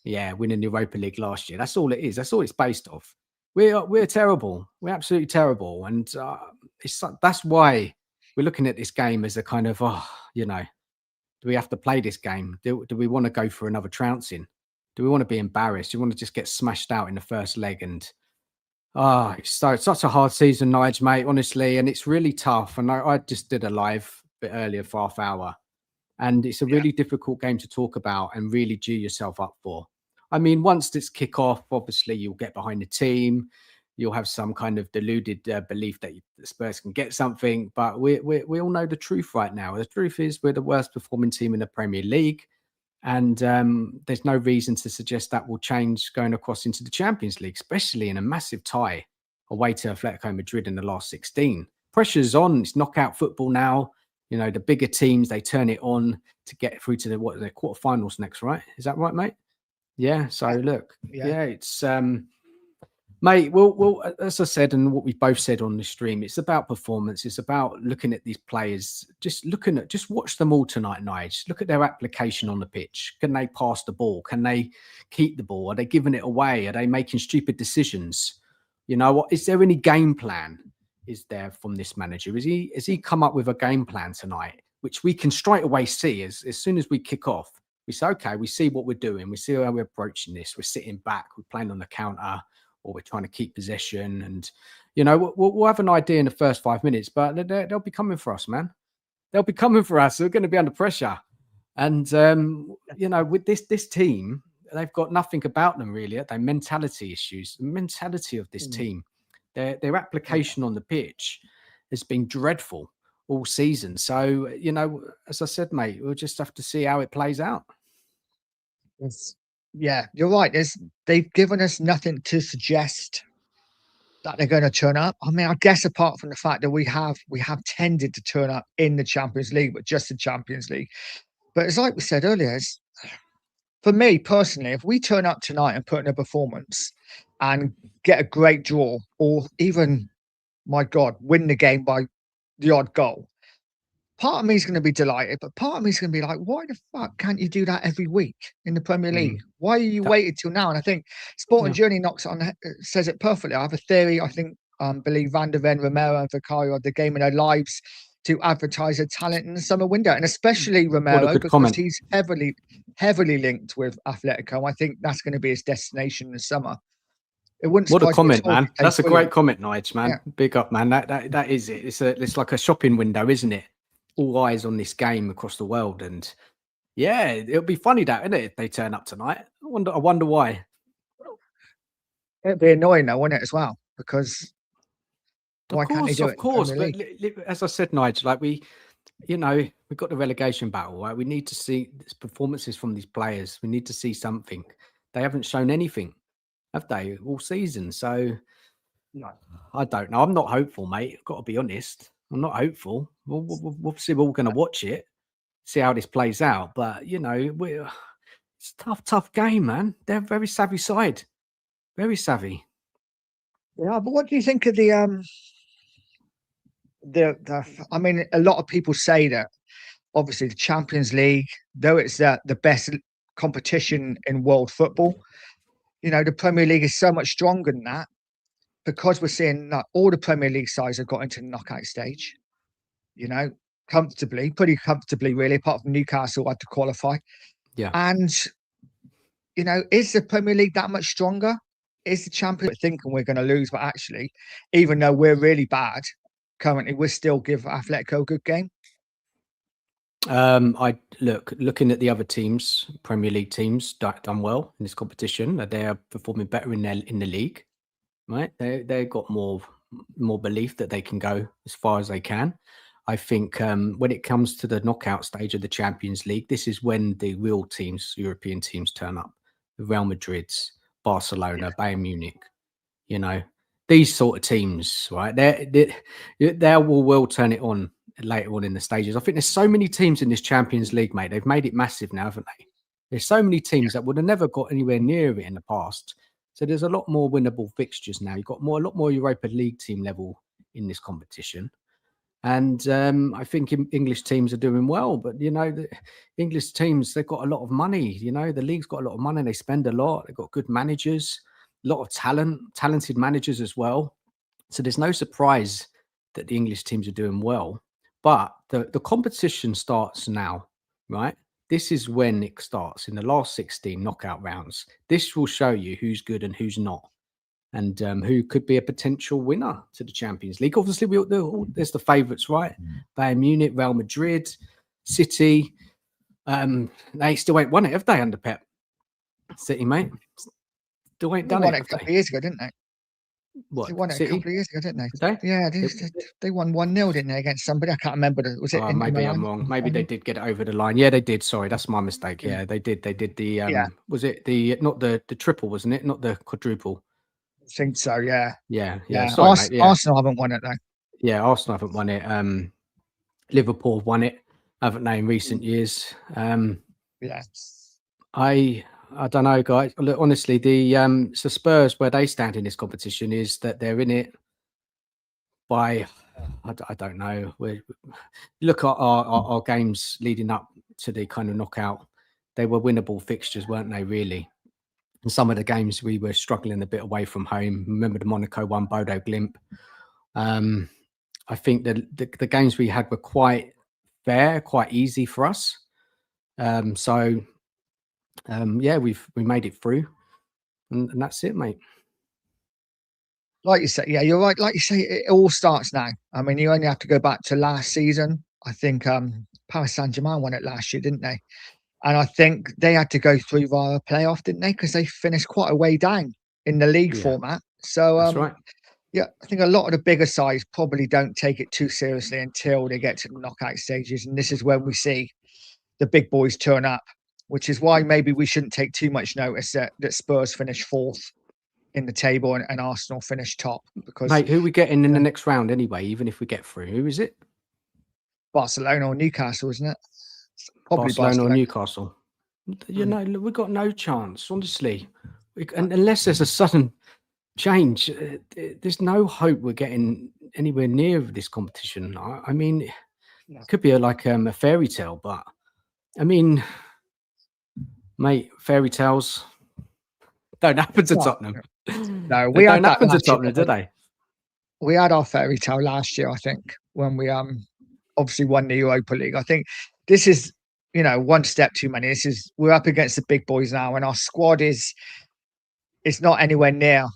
Yeah, winning the Europa League last year. That's all it is. That's all it's based off. We're terrible. We're absolutely terrible, and that's why we're looking at this game as a kind of do we have to play this game? Do we want to go for another trouncing? Do we want to be embarrassed? Do we want to just get smashed out in the first leg? And it's such a hard season, Nige, mate, honestly, and it's really tough. And I just did a live a bit earlier for half hour, and it's a really difficult game to talk about and really due yourself up for. I mean, once it's kick off, obviously you'll get behind the team. You'll have some kind of deluded belief that the Spurs can get something, but we all know the truth right now. The truth is we're the worst performing team in the Premier League, and there's no reason to suggest that will change going across into the Champions League, especially in a massive tie away to Atletico Madrid in the last 16. Pressure's on. It's knockout football now. You know, the bigger teams, they turn it on to get through to the quarterfinals next, right? Is that right, mate? Yeah. So look, it's mate. Well, as I said, and what we both said on the stream, it's about performance. It's about looking at these players. Just watch them all tonight, Nige. Look at their application on the pitch. Can they pass the ball? Can they keep the ball? Are they giving it away? Are they making stupid decisions? You know what? Is there any game plan? Is there from this manager? Has he come up with a game plan tonight, which we can straight away see as soon as we kick off? We say, okay, we see what we're doing. We see how we're approaching this. We're sitting back. We're playing on the counter, or we're trying to keep possession. And, you know, we'll have an idea in the first 5 minutes, but they'll be coming for us, man. They'll be coming for us. They're going to be under pressure. And, you know, with this team, they've got nothing about them, really. They're mentality issues. The mentality of this team, their application on the pitch has been dreadful all season. So, you know, as I said, mate, we'll just have to see how it plays out. Yeah, you're right. They've given us nothing to suggest that they're going to turn up. I mean, I guess apart from the fact that we have tended to turn up in the Champions League, but just the Champions League. But it's like we said earlier, for me personally, if we turn up tonight and put in a performance and get a great draw, or even, my God, win the game by the odd goal, part of me is going to be delighted, but part of me is going to be like, why the fuck can't you do that every week in the Premier League? Why are you waited till now? And I think Sport and Journey says it perfectly. I have a theory. I think believe Van der Ven, Romero, and Vicario are the game of their lives to advertise their talent in the summer window, and especially Romero because he's heavily linked with Atletico. I think that's going to be his destination in the summer. It wouldn't. What a comment, man! That's a great comment, Nige, man. Yeah. Big up, man. That is it. It's like a shopping window, isn't it? All eyes on this game across the world, and yeah, it'll be funny that, isn't it, if they turn up tonight. I wonder why. It'd be annoying though, wouldn't it, as well? Because why can't they do it? Of course, but as I said, Nigel, like we've got the relegation battle, right? We need to see performances from these players. We need to see something. They haven't shown anything, have they, all season? So no, I don't know. I'm not hopeful, mate. I've got to be honest. I'm not hopeful. Obviously, we're all going to watch it, see how this plays out. But, you know, it's a tough game, man. They're a very savvy side. Very savvy. Yeah, but what do you think of the I mean, a lot of people say that obviously the Champions League, though it's the best competition in world football, you know, the Premier League is so much stronger than that, because we're seeing that all the Premier League sides have got into the knockout stage, you know, pretty comfortably, really, apart from Newcastle had to qualify. Yeah. And, you know, is the Premier League that much stronger? Is the Champions League thinking we're going to lose? But actually, even though we're really bad currently, we still give Atletico a good game. Looking at the other teams, Premier League teams done well in this competition. They are performing better in the league. Right, they've got more belief that they can go as far as they can. I think when it comes to the knockout stage of the Champions League, this is when the real teams, European teams, turn up. The Real Madrids, Barcelona, Bayern Munich. You know, these sort of teams, right? They will turn it on later on in the stages. I think there's so many teams in this Champions League, mate. They've made it massive now, haven't they? There's so many teams that would have never got anywhere near it in the past. So there's a lot more winnable fixtures now. You've got a lot more Europa League team level in this competition. And I think English teams are doing well, but the English teams, they've got a lot of money. The league's got a lot of money. They spend a lot. They've got good managers, a lot of talented managers as well. So there's no surprise that the English teams are doing well. But the competition starts now, right? This is when it starts in the last 16 knockout rounds. This will show you who's good and who's not, and who could be a potential winner to the Champions League. Obviously, there's the favourites, right? Bayern Munich, Real Madrid, City. They still ain't won it, have they, under Pep? City, mate. Still ain't done won it. it a couple of years ago, didn't they? What? They won it City? a couple of years ago, didn't they? Did they? Yeah, they won 1-0, didn't they, against somebody? I can't remember. Was it in maybe Milan? I'm wrong. Maybe they did get it over the line. Yeah, they did. Sorry, that's my mistake. Yeah, they did. They did the was it not the triple, wasn't it? Not the quadruple. I think so, yeah. Yeah. Sorry, mate, yeah. Arsenal haven't won it though. Yeah, Arsenal haven't won it. Liverpool have won it, haven't they, in recent years? Yeah. I don't know, guys. Look, honestly, the Spurs, where they stand in this competition is that they're in it by I don't know. Look at our games leading up to the kind of knockout. They were winnable fixtures, weren't they? Really. And some of the games we were struggling a bit away from home. Remember the Monaco one, Bodo Glimp. I think that the games we had were quite fair, quite easy for us. We made it through, and that's it, mate. Like you say, yeah, you're right. Like you say, it all starts now. I mean, you only have to go back to last season. I think Paris Saint-Germain won it last year, didn't they? And I think they had to go through via a playoff, didn't they? Because they finished quite a way down in the league format. So that's right. Yeah, I think a lot of the bigger sides probably don't take it too seriously until they get to the knockout stages. And this is when we see the big boys turn up, which is why maybe we shouldn't take too much notice that Spurs finish fourth in the table and Arsenal finish top. Because, mate, who are we getting in the next round anyway, even if we get through? Who is it? Barcelona or Newcastle, isn't it? Probably Barcelona or Newcastle. We've got no chance, honestly. Unless there's a sudden change, there's no hope we're getting anywhere near this competition. I mean, it could be a fairy tale, but I mean, mate, fairy tales don't happen to Tottenham. No, we don't happen to Tottenham, do they? We had our fairy tale last year, I think, when we obviously won the Europa League. I think this is, one step too many. We're up against the big boys now, and our squad is not anywhere near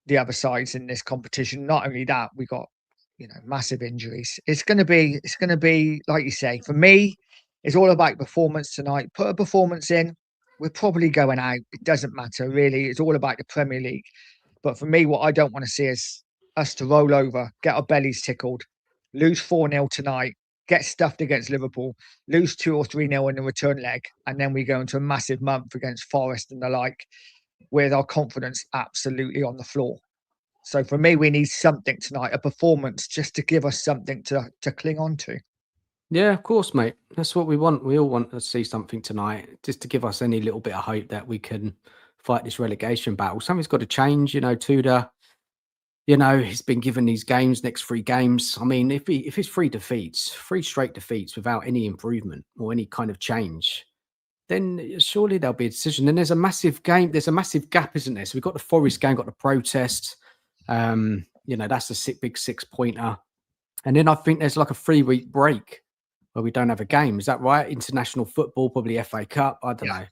the other sides in this competition. Not only that, we got massive injuries. It's going to be like you say. For me, it's all about performance tonight. Put a performance in, we're probably going out. It doesn't matter really. It's all about the Premier League. But for me, what I don't want to see is us to roll over, get our bellies tickled, lose 4-0 tonight, get stuffed against Liverpool, lose 2 or 3-0 in the return leg, and then we go into a massive month against Forest and the like, with our confidence absolutely on the floor. So for me, we need something tonight, a performance, just to give us something to cling on to. Yeah, of course, mate. That's what we want. We all want to see something tonight, just to give us any little bit of hope that we can fight this relegation battle. Something's got to change, Tudor. He's been given these games, next 3 games. I mean, if it's 3 straight defeats without any improvement or any kind of change, then surely there'll be a decision. And there's a massive game. There's a massive gap, isn't there? So we've got the Forest game, got the protest. That's a big 6-pointer. And then I think there's like a 3-week break where we don't have a game. Is that right? International football, probably FA Cup. I don't know.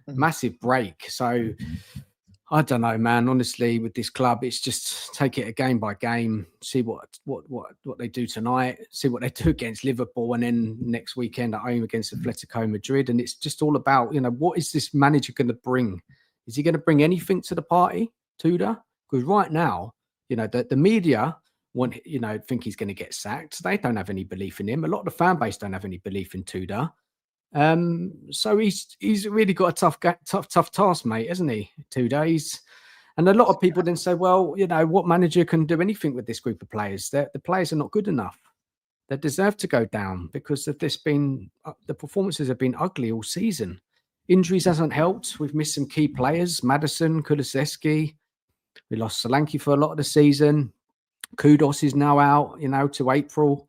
Massive break. So I don't know, man. Honestly, with this club, it's just take it a game by game, see what they do tonight, see what they do against Liverpool, and then next weekend at home against Atletico Madrid. And it's just all about, what is this manager going to bring? Is he going to bring anything to the party, Tudor? Because right now, the media think he's going to get sacked. They don't have any belief in him. A lot of the fan base don't have any belief in Tudor. So he's really got a tough task, mate, hasn't he? 2 days. And a lot of people then say, well, what manager can do anything with this group of players? The players are not good enough. They deserve to go down because the performances have been ugly all season. Injuries hasn't helped. We've missed some key players, Maddison, Kulusevski. We lost Solanke for a lot of the season. Kudos is now out, to April.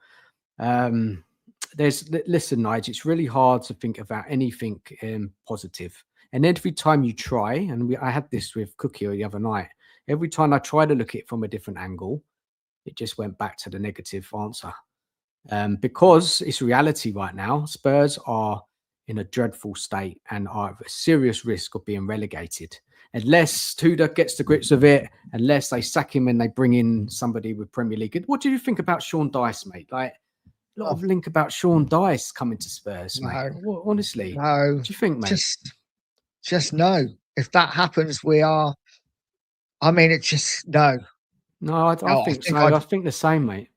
Listen, Nigel, it's really hard to think about anything positive. And every time you try, and I had this with Cookie the other night, every time I try to look at it from a different angle, it just went back to the negative answer. Because it's reality right now. Spurs are in a dreadful state and are at a serious risk of being relegated. Unless Tudor gets to grips with it, unless they sack him and they bring in somebody with Premier League. What do you think about Sean Dice, mate? Like, a lot of link about Sean Dice coming to Spurs, mate. Honestly, no. what do you think, mate? Just no. If that happens, we are. I mean, it's just no. No, I think so. I think the same, mate.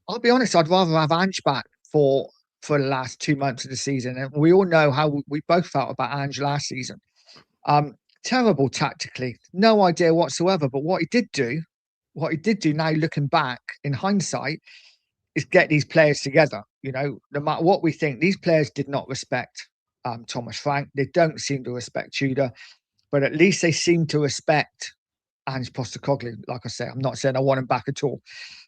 I'll be honest. I'd rather have Ange back for the last 2 months of the season, and we all know how we both felt about Ange last season. Terrible tactically, no idea whatsoever. But what he did do now, looking back in hindsight, is get these players together. No matter what we think, these players did not respect Thomas Frank. They don't seem to respect Tudor, but at least they seem to respect Ange Postecoglou. Like I say, I'm not saying I want him back at all,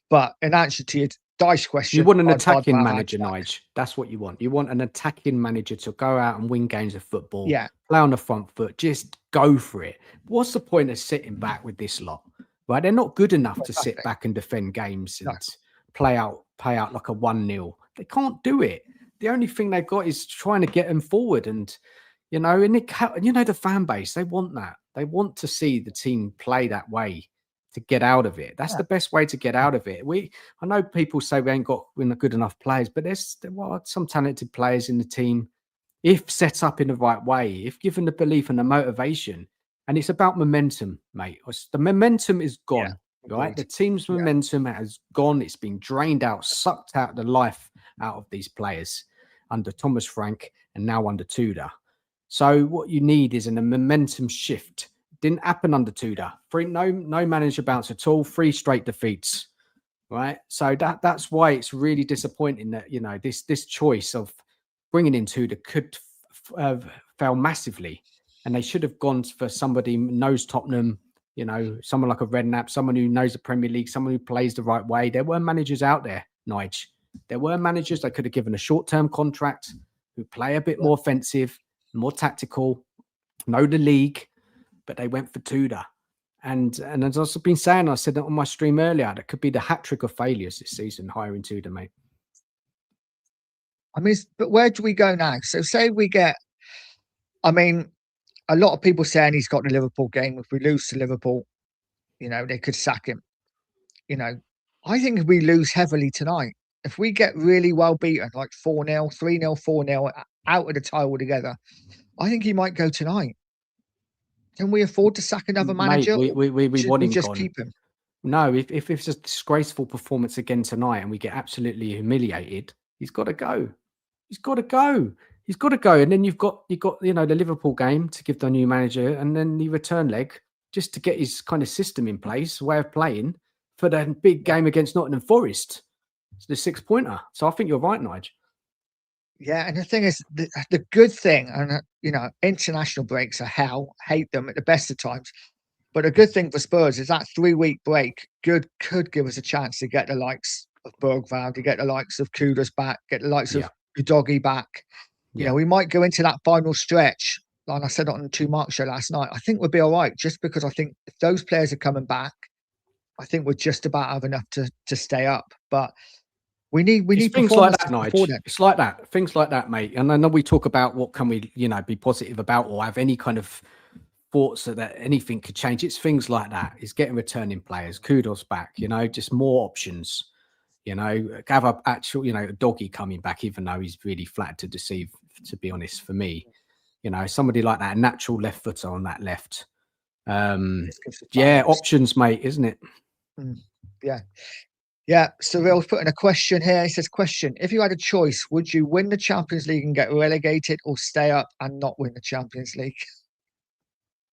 but in answer to your Dice question, you want an attacking manager, Nige. That's what you want. You want an attacking manager to go out and win games of football, play on the front foot, just go for it. What's the point of sitting back with this lot? Right? They're not good enough to sit back and defend games and play out like a 1-0. They can't do it. The only thing they've got is trying to get them forward. And, the fan base, they want that. They want to see the team play that way to get out of it. That's the best way to get out of it. I know people say we ain't got good enough players, but there are some talented players in the team if set up in the right way, if given the belief and the motivation. And it's about momentum, mate. The momentum is gone. Right, the team's momentum has gone. It's been drained out, sucked out the life out of these players under Thomas Frank and now under Tudor. So what you need is a momentum shift. Didn't happen under Tudor. No manager bounce at all. 3 straight defeats. Right, so that's why it's really disappointing that this choice of bringing in Tudor could fail massively, and they should have gone for somebody who knows Tottenham. Someone like a Redknapp, someone who knows the Premier League, someone who plays the right way. There were managers out there, Nige. There were managers that could have given a short-term contract, who play a bit more offensive, more tactical, know the league, but they went for Tudor. And as I've been saying, I said that on my stream earlier, that could be the hat-trick of failures this season, hiring Tudor, mate. I mean, but where do we go now? So say we get, a lot of people saying he's got the Liverpool game. If we lose to Liverpool, they could sack him. I think if we lose heavily tonight, if we get really well beaten, like 4-0, 3-0, 4-0, out of the tie altogether, I think he might go tonight. Can we afford to sack another manager? Mate, we want him just gone. keep him? No, if it's a disgraceful performance again tonight and we get absolutely humiliated, he's got to go. He's got to go. He's got to go. And then you've got the Liverpool game to give the new manager, and then the return leg just to get his kind of system in place, way of playing for the big game against Nottingham Forest. It's the 6-pointer. So I think you're right, Nige. Yeah, and the thing is, the good thing, and international breaks are hell. Hate them at the best of times. But a good thing for Spurs is that 3-week break could give us a chance to get the likes of Bergvall, to get the likes of Kudus back, get the likes of Udogie back. We might go into that final stretch, like I said on the 2 Mark show last night. I think we'll be all right, just because I think if those players are coming back, I think we're just about have enough to stay up. But we need things like that, Nige. It's like that, things like that, mate. And I know we talk about what can we be positive about, or have any kind of thoughts that anything could change. It's things like that. It's getting returning players, Kudos back, just more options. Have a actual, Doggy coming back, even though he's really flat to deceive, to be honest, for me. Somebody like that, a natural left footer on that left. Options, mate, isn't it? Yeah. Cyril's putting a question here. He says, question, if you had a choice, would you win the Champions League and get relegated, or stay up and not win the Champions League?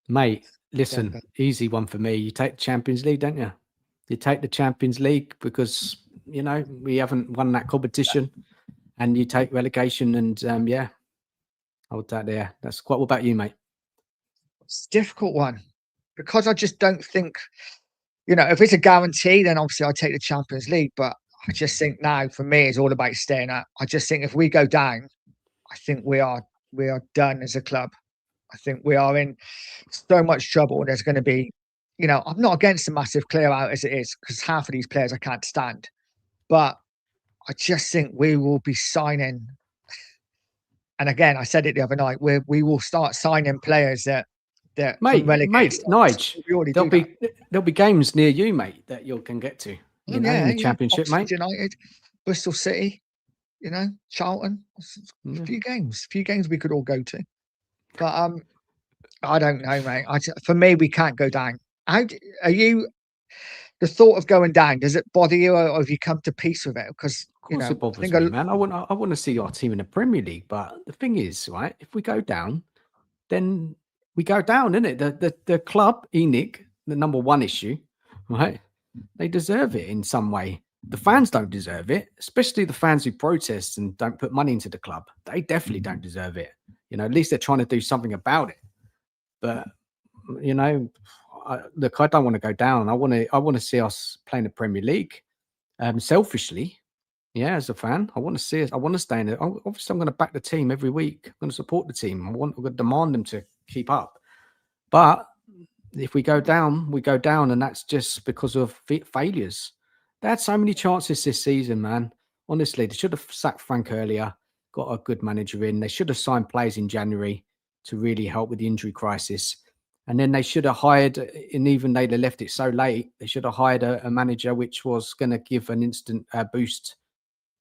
Mate, listen, easy one for me. You take the Champions League, don't you? You take the Champions League because, we haven't won that competition, and you take relegation, and hold that there. That's quite. What about you, mate? It's a difficult one, because I just don't think if it's a guarantee, then obviously I take the Champions League. But I just think now, for me, it's all about staying up. I just think if we go down, I think we are done as a club. I think we are in so much trouble. There's going to be, I'm not against a massive clear out as it is, because half of these players I can't stand. But I just think we will be signing. And again, I said it the other night, we will start signing players that from relegated sides. Nige, We already do there'll be games near you, mate, that you can get to. You know, in the Championship, Oxford mate. United, Bristol City, Charlton. A few games we could all go to. But I don't know, mate. For me, we can't go down. Are you? The thought of going down, does it bother you, or have you come to peace with it? Because Of course it bothers me, man. I want to see our team in the Premier League, but the thing is, right? If we go down, then we go down, isn't it? The club, ENIC, the number one issue, right? They deserve it in some way. The fans don't deserve it, especially the fans who protest and don't put money into the club. They definitely don't deserve it. At least they're trying to do something about it. But look, I don't want to go down. I want to see us playing the Premier League. Selfishly, yeah, as a fan, I want to see us. I want to stay in it. Obviously, I'm going to back the team every week. I'm going to support the team. I'm going to demand them to keep up. But if we go down, we go down, and that's just because of failures. They had so many chances this season, man. Honestly, they should have sacked Frank earlier, got a good manager in. They should have signed players in January to really help with the injury crisis. And then they should have hired, and even they left it so late, they should have hired a manager which was going to give an instant boost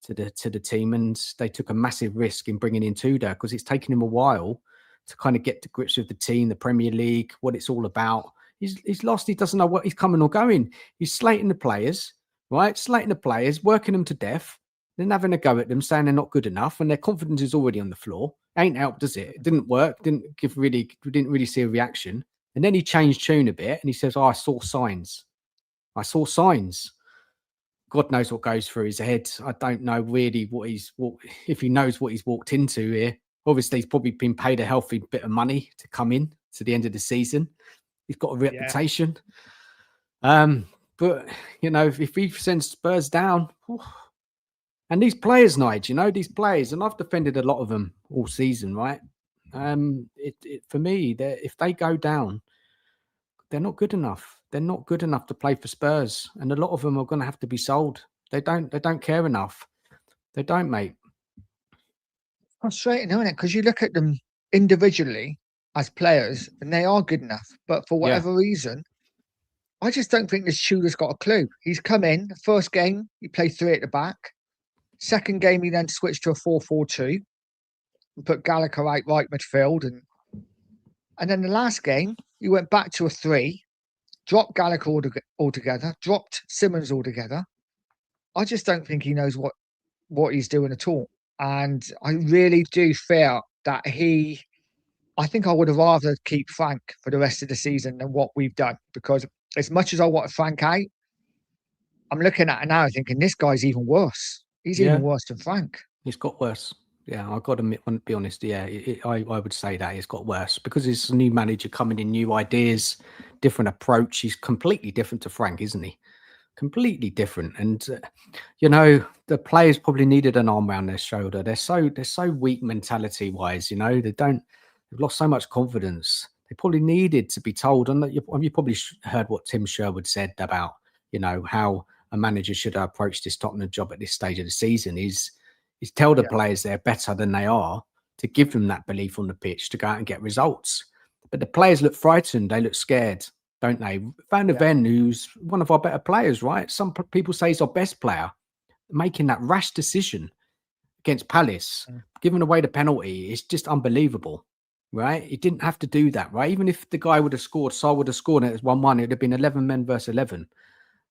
to the team. And they took a massive risk in bringing in Tudor, because it's taken him a while to kind of get to grips with the team, the Premier League, what it's all about. He's lost. He doesn't know what he's coming or going. He's slating the players, right? Slating the players, working them to death, then having a go at them, saying they're not good enough, and their confidence is already on the floor. Ain't helped, does it? It didn't work. We didn't really see a reaction. And then he changed tune a bit, and he says, "Oh, I saw signs. God knows what goes through his head. I don't know really if he knows what he's walked into here. Obviously, he's probably been paid a healthy bit of money to come in to the end of the season. He's got a reputation. But, if he sends Spurs down, and these players, Nige, these players, and I've defended a lot of them all season, right? For me, if they go down, they're not good enough. They're not good enough to play for Spurs, and a lot of them are going to have to be sold. They don't care enough. They don't, mate. Frustrating, isn't it? Because you look at them individually as players, and they are good enough. But for whatever reason, I just don't think this Tudor's got a clue. He's come in, the first game, he played 3 at the back. Second game, he then switched to a 4-4-2 and put Gallagher out right midfield. And then the last game, he went back to a 3, dropped Gallagher altogether, dropped Simmons altogether. I just don't think he knows what he's doing at all. And I really do fear that I think I would have rather keep Frank for the rest of the season than what we've done. Because as much as I want Frank out, I'm looking at it now thinking this guy's even worse. He's even worse than Frank. He's got worse. Yeah, I've got to be honest. Yeah, I would say that it's got worse because he's a new manager coming in, new ideas, different approach. He's completely different to Frank, isn't he? Completely different. And, the players probably needed an arm around their shoulder. They're so weak mentality wise, they've lost so much confidence. They probably needed to be told. And you probably heard what Tim Sherwood said about, how a manager should approach this Tottenham job at this stage of the season is tell the players they're better than they are, to give them that belief on the pitch to go out and get results. But the players look frightened. They look scared, don't they? Van der Ven, who's one of our better players, right? Some people say he's our best player. Making that rash decision against Palace, giving away the penalty, is just unbelievable, right? He didn't have to do that, right? Even if the guy would have scored, Saul would have scored, and it was 1-1, it would have been 11 men versus 11.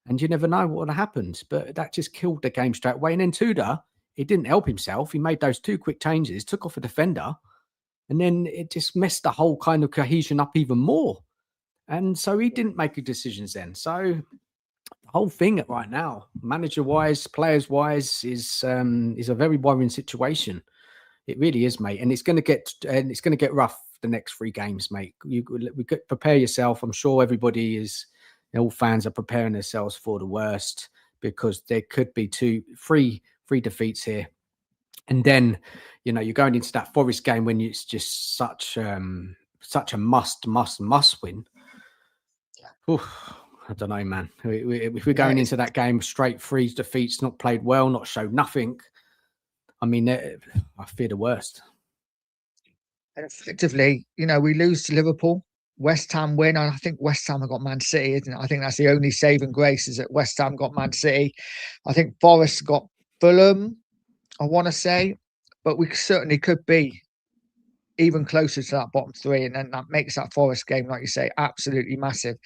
And you never know what would have happened. But that just killed the game straight away. And then Tudor, he didn't help himself. He made those 2 quick changes, took off a defender, and then it just messed the whole kind of cohesion up even more. And so he didn't make good decisions then. So the whole thing right now, manager-wise, players-wise, is a very worrying situation. It really is, mate. And it's going to get rough the next 3 games, mate. Prepare yourself. I'm sure everybody is All fans are preparing themselves for the worst because there could be three defeats here. And then, you're going into that Forest game when it's just such a must win. Oof, I don't know, man. If we're going into that game straight 3 defeats, not played well, not showed nothing, I mean, I fear the worst. And effectively, we lose to Liverpool. West Ham win, and I think West Ham have got Man City, isn't it? I think that's the only saving grace, is that West Ham got Man City. I think Forest got Fulham, I want to say, but we certainly could be even closer to that bottom 3, and then that makes that Forest game, like you say, absolutely massive.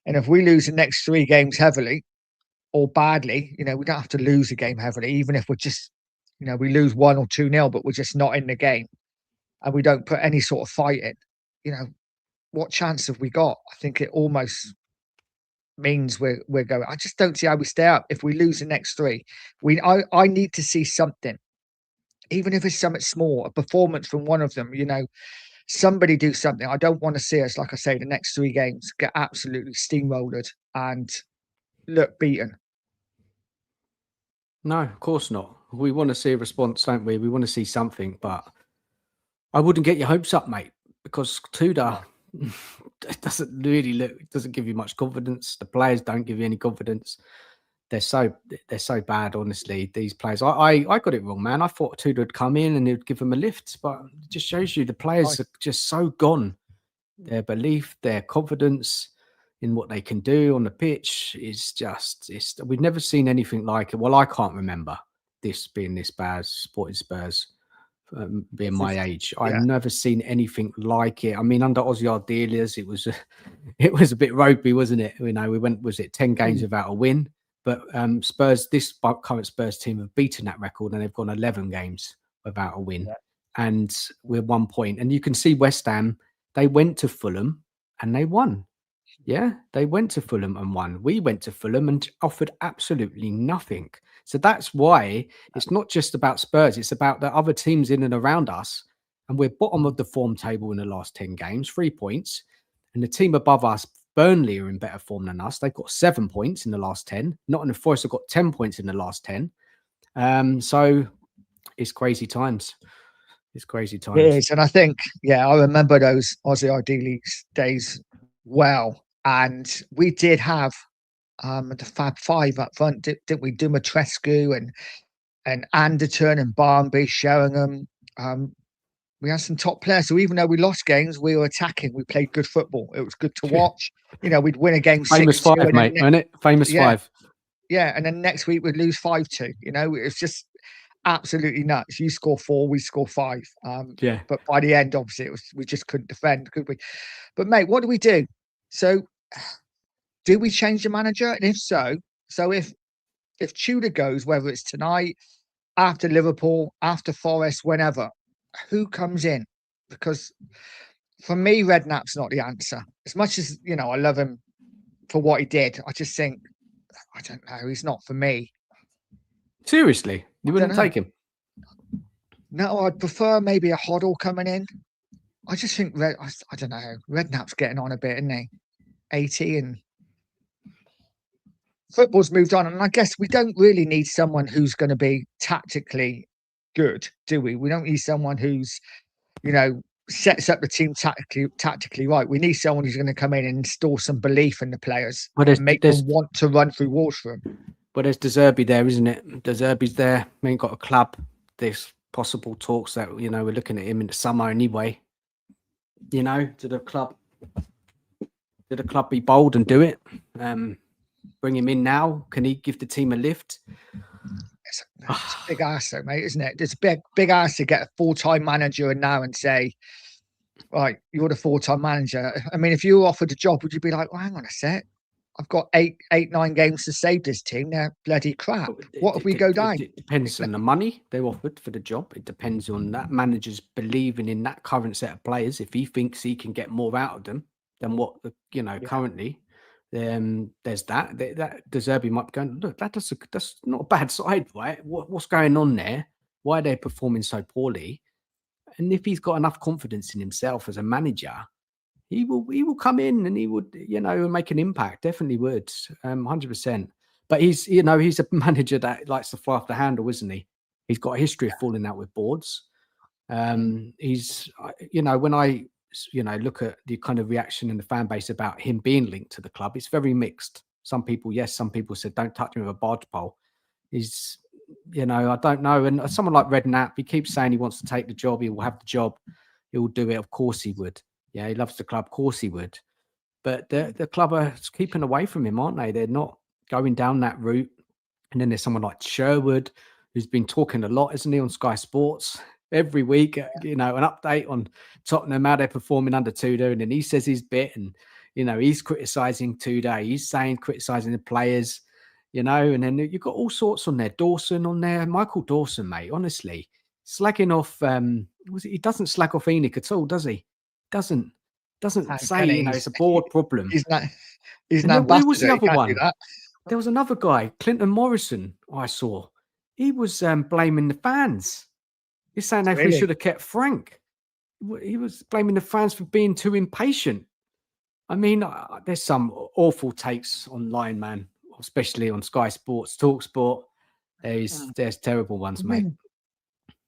And if we lose the next 3 games heavily or badly, we don't have to lose a game heavily, even if we're just, we lose 1 or 2-0, but we're just not in the game and we don't put any sort of fight in, what chance have we got? I think it almost means we're going. I just don't see how we stay up if we lose the next 3. I need to see something, even if it's something small, a performance from one of them. Somebody do something. I don't want to see us, like I say, the next 3 games get absolutely steamrolled and look beaten. No, of course not. We want to see a response, don't we? We want to see something, but I wouldn't get your hopes up, mate, because Tudor doesn't give you much confidence. The players don't give you any confidence. They're so bad, honestly, these players. I got it wrong, man. I thought Tudor would come in and he'd give them a lift, but it just shows you the players are just so gone. Their belief, their confidence in what they can do on the pitch is we've never seen anything like it. Well, I can't remember this being this bad, supporting Spurs. Being my age, I've never seen anything like it. I mean, under Ozzy Ardiles, it was a bit ropey, wasn't it? We went, was it 10 games without a win? But Spurs, this current Spurs team have beaten that record, and they've gone 11 games without a win, and we're 1 point. And you can see West Ham, they went to Fulham and they won. Yeah, they went to Fulham and won. We went to Fulham and offered absolutely nothing. So that's why it's not just about Spurs. It's about the other teams in and around us. And we're bottom of the form table in the last 10 games, 3 points. And the team above us, Burnley, are in better form than us. They've got 7 points in the last 10. Nottingham Forest have got 10 points in the last 10. So it's crazy times. It's crazy times. It is. And I think, I remember those Ozzy Ardiles days well. And we did have the Fab Five up front, didn't we? Dumatrescu and Anderton and Barnby, Sheringham. We had some top players. So even though we lost games, we were attacking. We played good football. It was good to watch. We'd win a game 6-2. Famous 5, mate, wasn't it? Famous 5. Yeah, and then next week we'd lose 5-2. It's just absolutely nuts. You score 4, we score 5. But by the end, obviously, we just couldn't defend, could we? But mate, what do we do? So, do we change the manager? And if so, if Tudor goes, whether it's tonight, after Liverpool, after Forest, whenever, who comes in? Because for me, Redknapp's not the answer. As much as, I love him for what he did, I just think, I don't know, he's not for me. Seriously? You wouldn't take him? No, I'd prefer maybe a Hoddle coming in. I just think, I don't know, Redknapp's getting on a bit, isn't he? 80 and football's moved on. And I guess we don't really need someone who's going to be tactically good, do we? We don't need someone who's, sets up the team tactically right. We need someone who's going to come in and install some belief in the players and make them want to run through walls for him. But there's De Zerbi there, isn't it? De Zerbi's there. We ain't got a club. There's possible talks that, we're looking at him in the summer anyway. To the club. Did the club be bold and do it? Bring him in now? Can he give the team a lift? It's a big ask, though, mate, isn't it? It's a big ask to get a full-time manager in now and say, right, you're the full-time manager. I mean, if you were offered a job, would you be like, well, hang on a sec. I've got 9 games to save this team. They're bloody crap. What if we go down? It depends on the money they offered for the job. It depends on that manager's believing in that current set of players. If he thinks he can get more out of them than what currently, there's that De Zerbi might be going, look, that's not a bad side, right? What's going on there? Why are they performing so poorly? And if he's got enough confidence in himself as a manager, he will come in and he would, make an impact. Definitely would, 100%. But he's a manager that likes to fly off the handle, isn't he? He's got a history of falling out with boards. He's, when I, look at the kind of reaction in the fan base about him being linked to the club, it's very mixed. Some people, yes, some people said, don't touch him with a barge pole. He's, I don't know. And someone like Redknapp, he keeps saying he wants to take the job. He will have the job. He will do it. Of course he would. Yeah, he loves the club. Of course he would. But the club are keeping away from him, aren't they? They're not going down that route. And then there's someone like Sherwood, who's been talking a lot, isn't he, on Sky Sports every week, an update on Tottenham, how they're performing under Tudor. And then he says his bit and, he's criticising Tudor. He's criticising the players, and then you've got all sorts on there. Dawson on there. Michael Dawson, mate, honestly, slagging off, he doesn't slag off Enoch at all, does he? Doesn't say, it's a board problem. He's not an Who ambassador. was the He other can't one? do that. There was another guy, Clinton Morrison, I saw. He was blaming the fans. He's saying they Really? should have kept Frank. He was blaming the fans for being too impatient. I mean, there's some awful takes online, man, especially on Sky Sports, TalkSport. There's terrible ones, mate.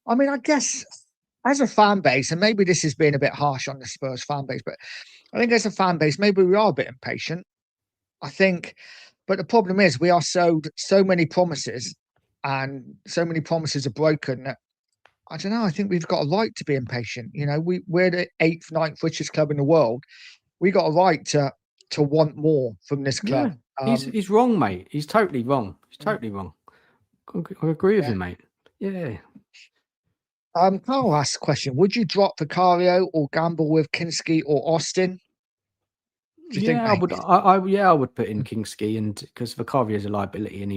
I mean, I guess as a fan base, and maybe this is being a bit harsh on the Spurs fan base, but I think as a fan base, maybe we are a bit impatient. I think, but the problem is we are sold so many promises, and so many promises are broken that I don't know. I think we've got a right to be impatient. We're the 8th, 9th richest club in the world. We got a right to want more from this club. Yeah, he's wrong, mate. He's totally wrong. He's totally wrong. I agree with you, mate. Yeah. Carl asked the question: would you drop Vicario or gamble with Kinski or Austin? Do you think, I would. I would put in Kinski, and because Vicario is a liability, and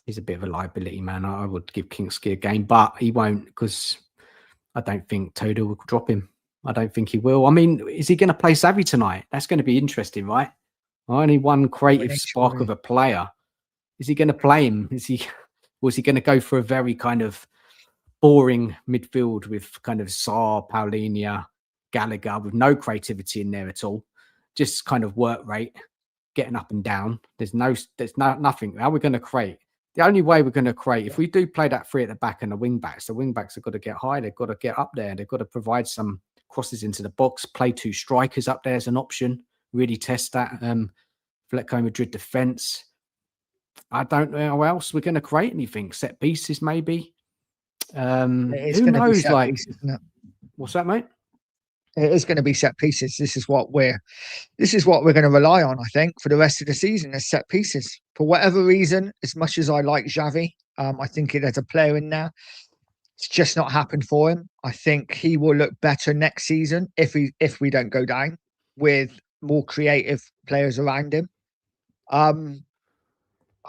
he's a bit of a liability, man. I would give Kinski a game, but he won't, because I don't think Tudor will drop him. I don't think he will. I mean, is he going to play Savvy tonight? That's going to be interesting, right? Only one creative spark of a player. Is he going to play him? Was he going to go for a very kind of boring midfield with kind of Sarr, Paulinho, Gallagher, with no creativity in there at all? Just kind of work rate, getting up and down. There's nothing. How are we going to create? The only way we're going to create, if we do play that three at the back and the wing backs have got to get high. They've got to get up there. They've got to provide some crosses into the box, play 2 strikers up there as an option, really test that Atletico Madrid defence. I don't know how else we're going to create anything. Set pieces, maybe. Who knows? Like, pieces, isn't it? What's that, mate? It is going to be set pieces. This is what we're going to rely on, I think, for the rest of the season, is set pieces. For whatever reason, as much as I like Xavi, I think there's a player in there. It's just not happened for him. I think he will look better next season if we don't go down, with more creative players around him. I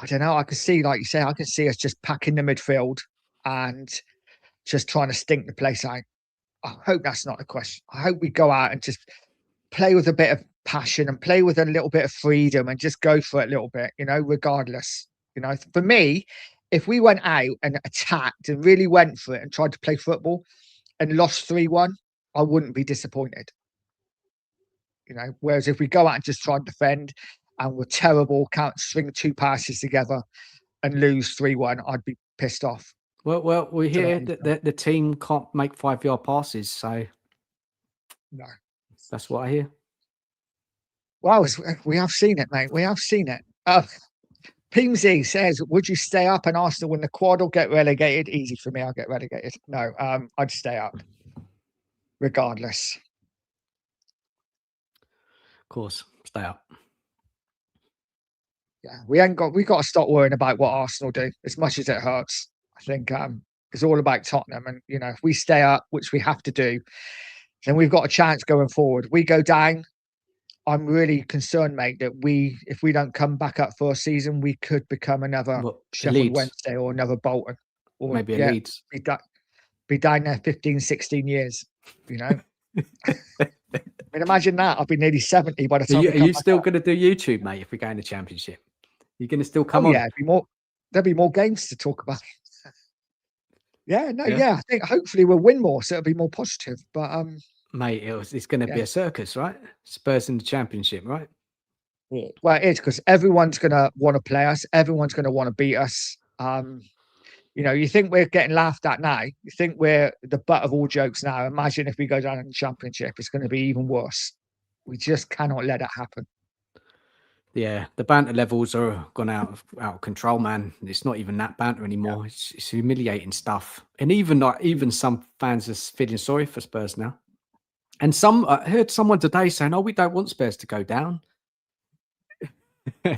don't know. I could see, like you say, I could see us just packing the midfield and just trying to stink the place out. I hope that's not the question. I hope we go out and just play with a bit of passion and play with a little bit of freedom and just go for it a little bit, regardless. For me, if we went out and attacked and really went for it and tried to play football and lost 3-1, I wouldn't be disappointed. Whereas if we go out and just try and defend and we're terrible, can't string 2 passes together and lose 3-1, I'd be pissed off. Well, we hear that the team can't make 5-yard passes, so no, that's what I hear. Well, we have seen it, mate. We have seen it. Pimsy says, would you stay up and Arsenal win the quad or get relegated? Easy for me, I'll get relegated. No, I'd stay up regardless. Of course, stay up. Yeah, we got to stop worrying about what Arsenal do, as much as it hurts. I think it's all about Tottenham, and if we stay up, which we have to do, then we've got a chance going forward. We go down, I'm really concerned, mate, that if we don't come back up for a season, we could become another Sheffield Wednesday or another Bolton, or maybe a Leeds. Be down there 15, 16 years. I mean, imagine that. I'll be nearly 70 by the time. Are you still going to do YouTube, mate? If we go in the Championship, you're going to still come on? Yeah, there'll be more games to talk about. Yeah. I think hopefully we'll win more, so it'll be more positive. But Mate, it's going to be Yeah. a circus, right? Spurs in the Championship, right? Well, it is, because everyone's going to want to play us. Everyone's going to want to beat us. You know, you think we're getting laughed at now. You think we're the butt of all jokes now. Imagine if we go down in the Championship, it's going to be even worse. We just cannot let it happen. Yeah, the banter levels are gone out of control, man. It's not even that banter anymore. It's humiliating stuff, and even some fans are feeling sorry for Spurs now. And I heard someone today saying, "Oh, we don't want Spurs to go down." I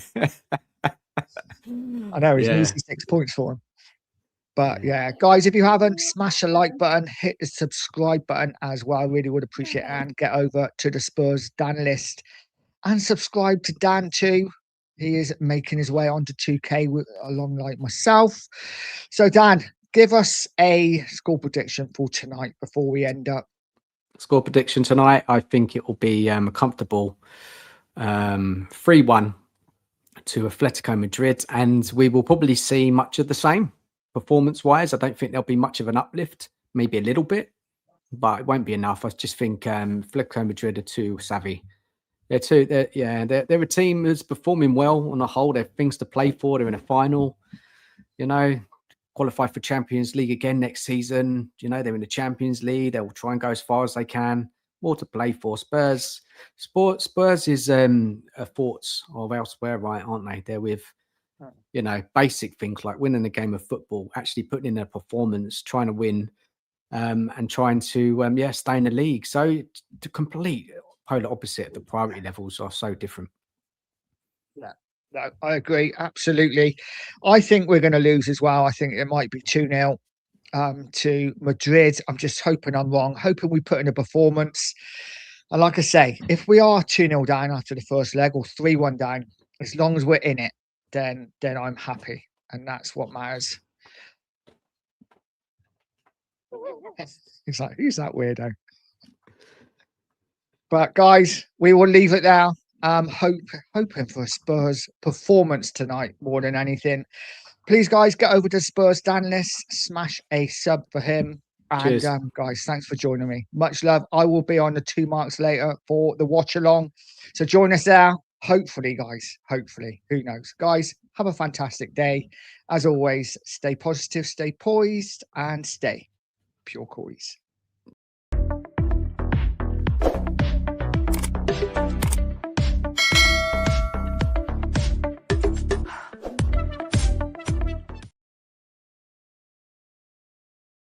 know it's an Yeah, easy 6 points for them. But yeah. yeah, guys, if you haven't, smash the like button, hit the subscribe button as well. I really would appreciate it. And get over to the Spurs Dan list and subscribe to Dan too. He is making his way onto 2K along like myself. So Dan, give us a score prediction for tonight before we end up. Score prediction tonight, I think it will be a comfortable 3-1 to Atletico Madrid, and we will probably see much of the same performance-wise. I don't think there'll be much of an uplift, maybe a little bit, but it won't be enough. I just think Atletico Madrid are too savvy. They're a team that's performing well on the whole. They have things to play for. They're in a final, you know, qualify for Champions League again next season. You know, they're in the Champions League. They'll try and go as far as they can. More to play for. Spurs is thoughts of elsewhere, right? Aren't they? They're with, you know, basic things like winning a game of football, actually putting in a performance, trying to win, and trying to stay in the league. So the complete polar opposite. The priority levels are so different. Yeah, no, I agree. Absolutely. I think we're going to lose as well. I think it might be 2-0 to Madrid. I'm just hoping I'm wrong, hoping we put in a performance. And like I say, if we are 2-0 down after the first leg or 3-1 down, as long as we're in it, then I'm happy. And that's what matters. He's like, who's that weirdo? But guys, we will leave it there. Hoping for a Spurs performance tonight more than anything. Please, guys, get over to Spurs Dan list, smash a sub for him. And Cheers. guys, thanks for joining me. Much love. I will be on the 2 marks later for the watch along. So join us there. Hopefully, guys. Hopefully. Who knows? Guys, have a fantastic day. As always, stay positive, stay poised, and stay pure Coys.